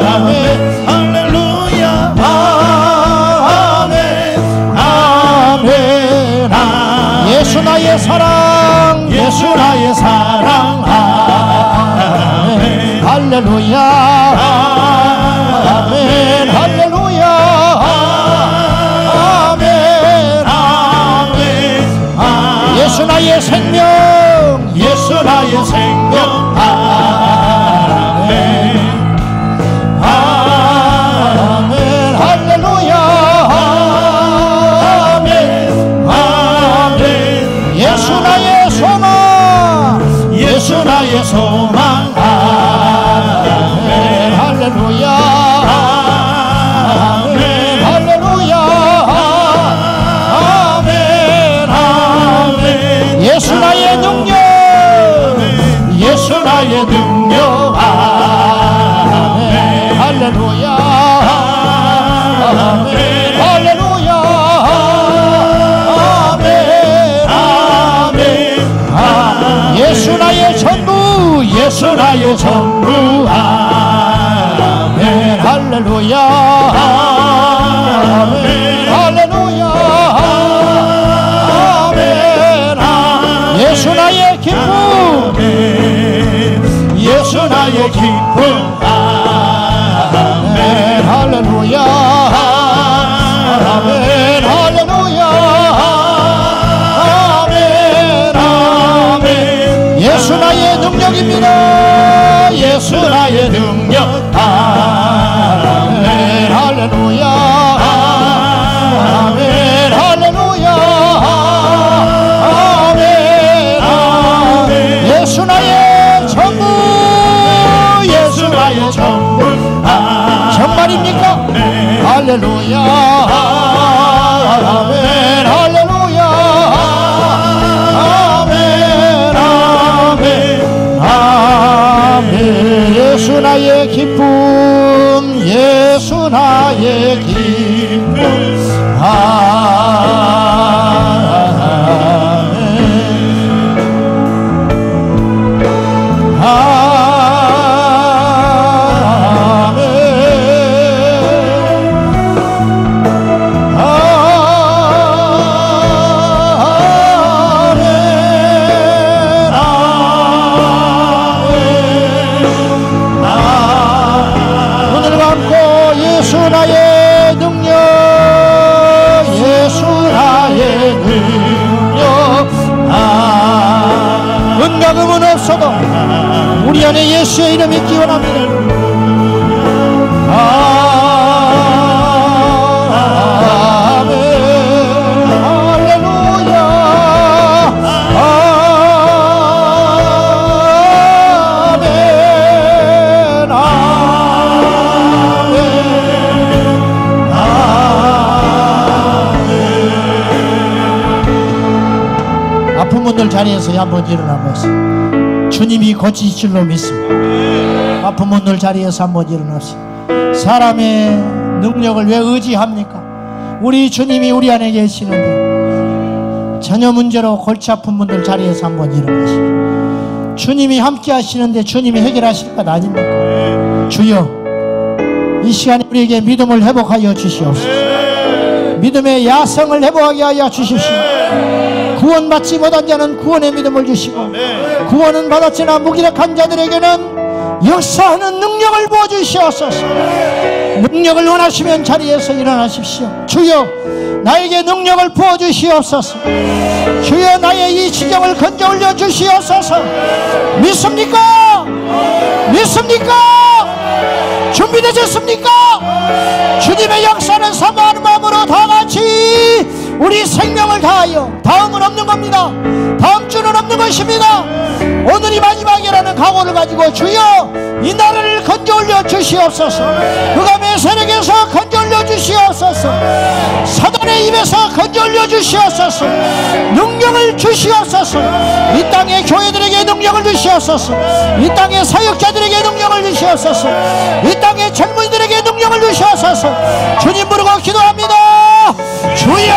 아멘. 할렐루야. 아멘. 아멘. 아멘. 예수 나의 사랑. 예수 나의 사랑. 아멘. 할렐루야. 아멘. 할렐루야. 아멘. 아멘. 아멘. 예수 나의 생명. 예수 나의 생명. 아멘. 아멘. 할렐루야. 아멘. 아멘. 예수 나의 소망. 예수 나의 소망. 아멘. 할렐루야. 아멘. 할렐루야. 아멘. 아멘. 예수 나의 능력. 예수 나의 능력. 아멘. 할렐루야. 아멘. 할렐루야. 아멘. 아멘. 아멘. 예수 나의 전부. 예수 나의 전부. 아멘. 할렐루야. 아멘. 할렐루야. 아멘. 아멘. 예수 나의 기쁨. 아멘. 예수 나의 기쁨. 아멘. 나의 기쁨. 은과금은 없어도 우리 안에 예수의 이름이 기원합니다. 아멘. 할렐루야. 아멘. 아멘. 아픈 분들 자리에서 한번 일어나보세요. 주님이 고치실 줄로 믿습니다. 아픈 분들 자리에서 한번 일어납시다. 사람의 능력을 왜 의지합니까? 우리 주님이 우리 안에 계시는데 전혀 문제로 골치 아픈 분들 자리에서 한번 일어나시다. 주님이 함께 하시는데 주님이 해결하실 것 아닙니까? 주여, 이 시간에 우리에게 믿음을 회복하여 주시옵소서. 믿음의 야성을 회복하게 하여 주십시오. 구원받지 못한 자는 구원의 믿음을 주시고, 구원은 받았으나 무기력한 자들에게는 역사하는 능력을 부어주시옵소서. 능력을 원하시면 자리에서 일어나십시오. 주여, 나에게 능력을 부어주시옵소서. 주여, 나의 이 지경을 건져 올려 주시옵소서. 믿습니까? 믿습니까? 준비되셨습니까? 주님의 역사는 사모하는 마음으로 다같이 우리 생명을 다하여, 다음은 없는 겁니다. 다음 주는 없는 것입니다. 오늘이 마지막이라는 각오를 가지고 주여, 이 나라를 건져 올려 주시옵소서. 흑암의 세력에서 건져 올려 주시옵소서. 사단의 입에서 건져 올려 주시옵소서. 능력을 주시옵소서. 이 땅의 교회들에게 능력을 주시옵소서. 이 땅의 사역자들에게 능력을 주시옵소서. 이 땅의 젊은이들에게 능력을 주시옵소서. 주님 부르고 기도합니다. 주여,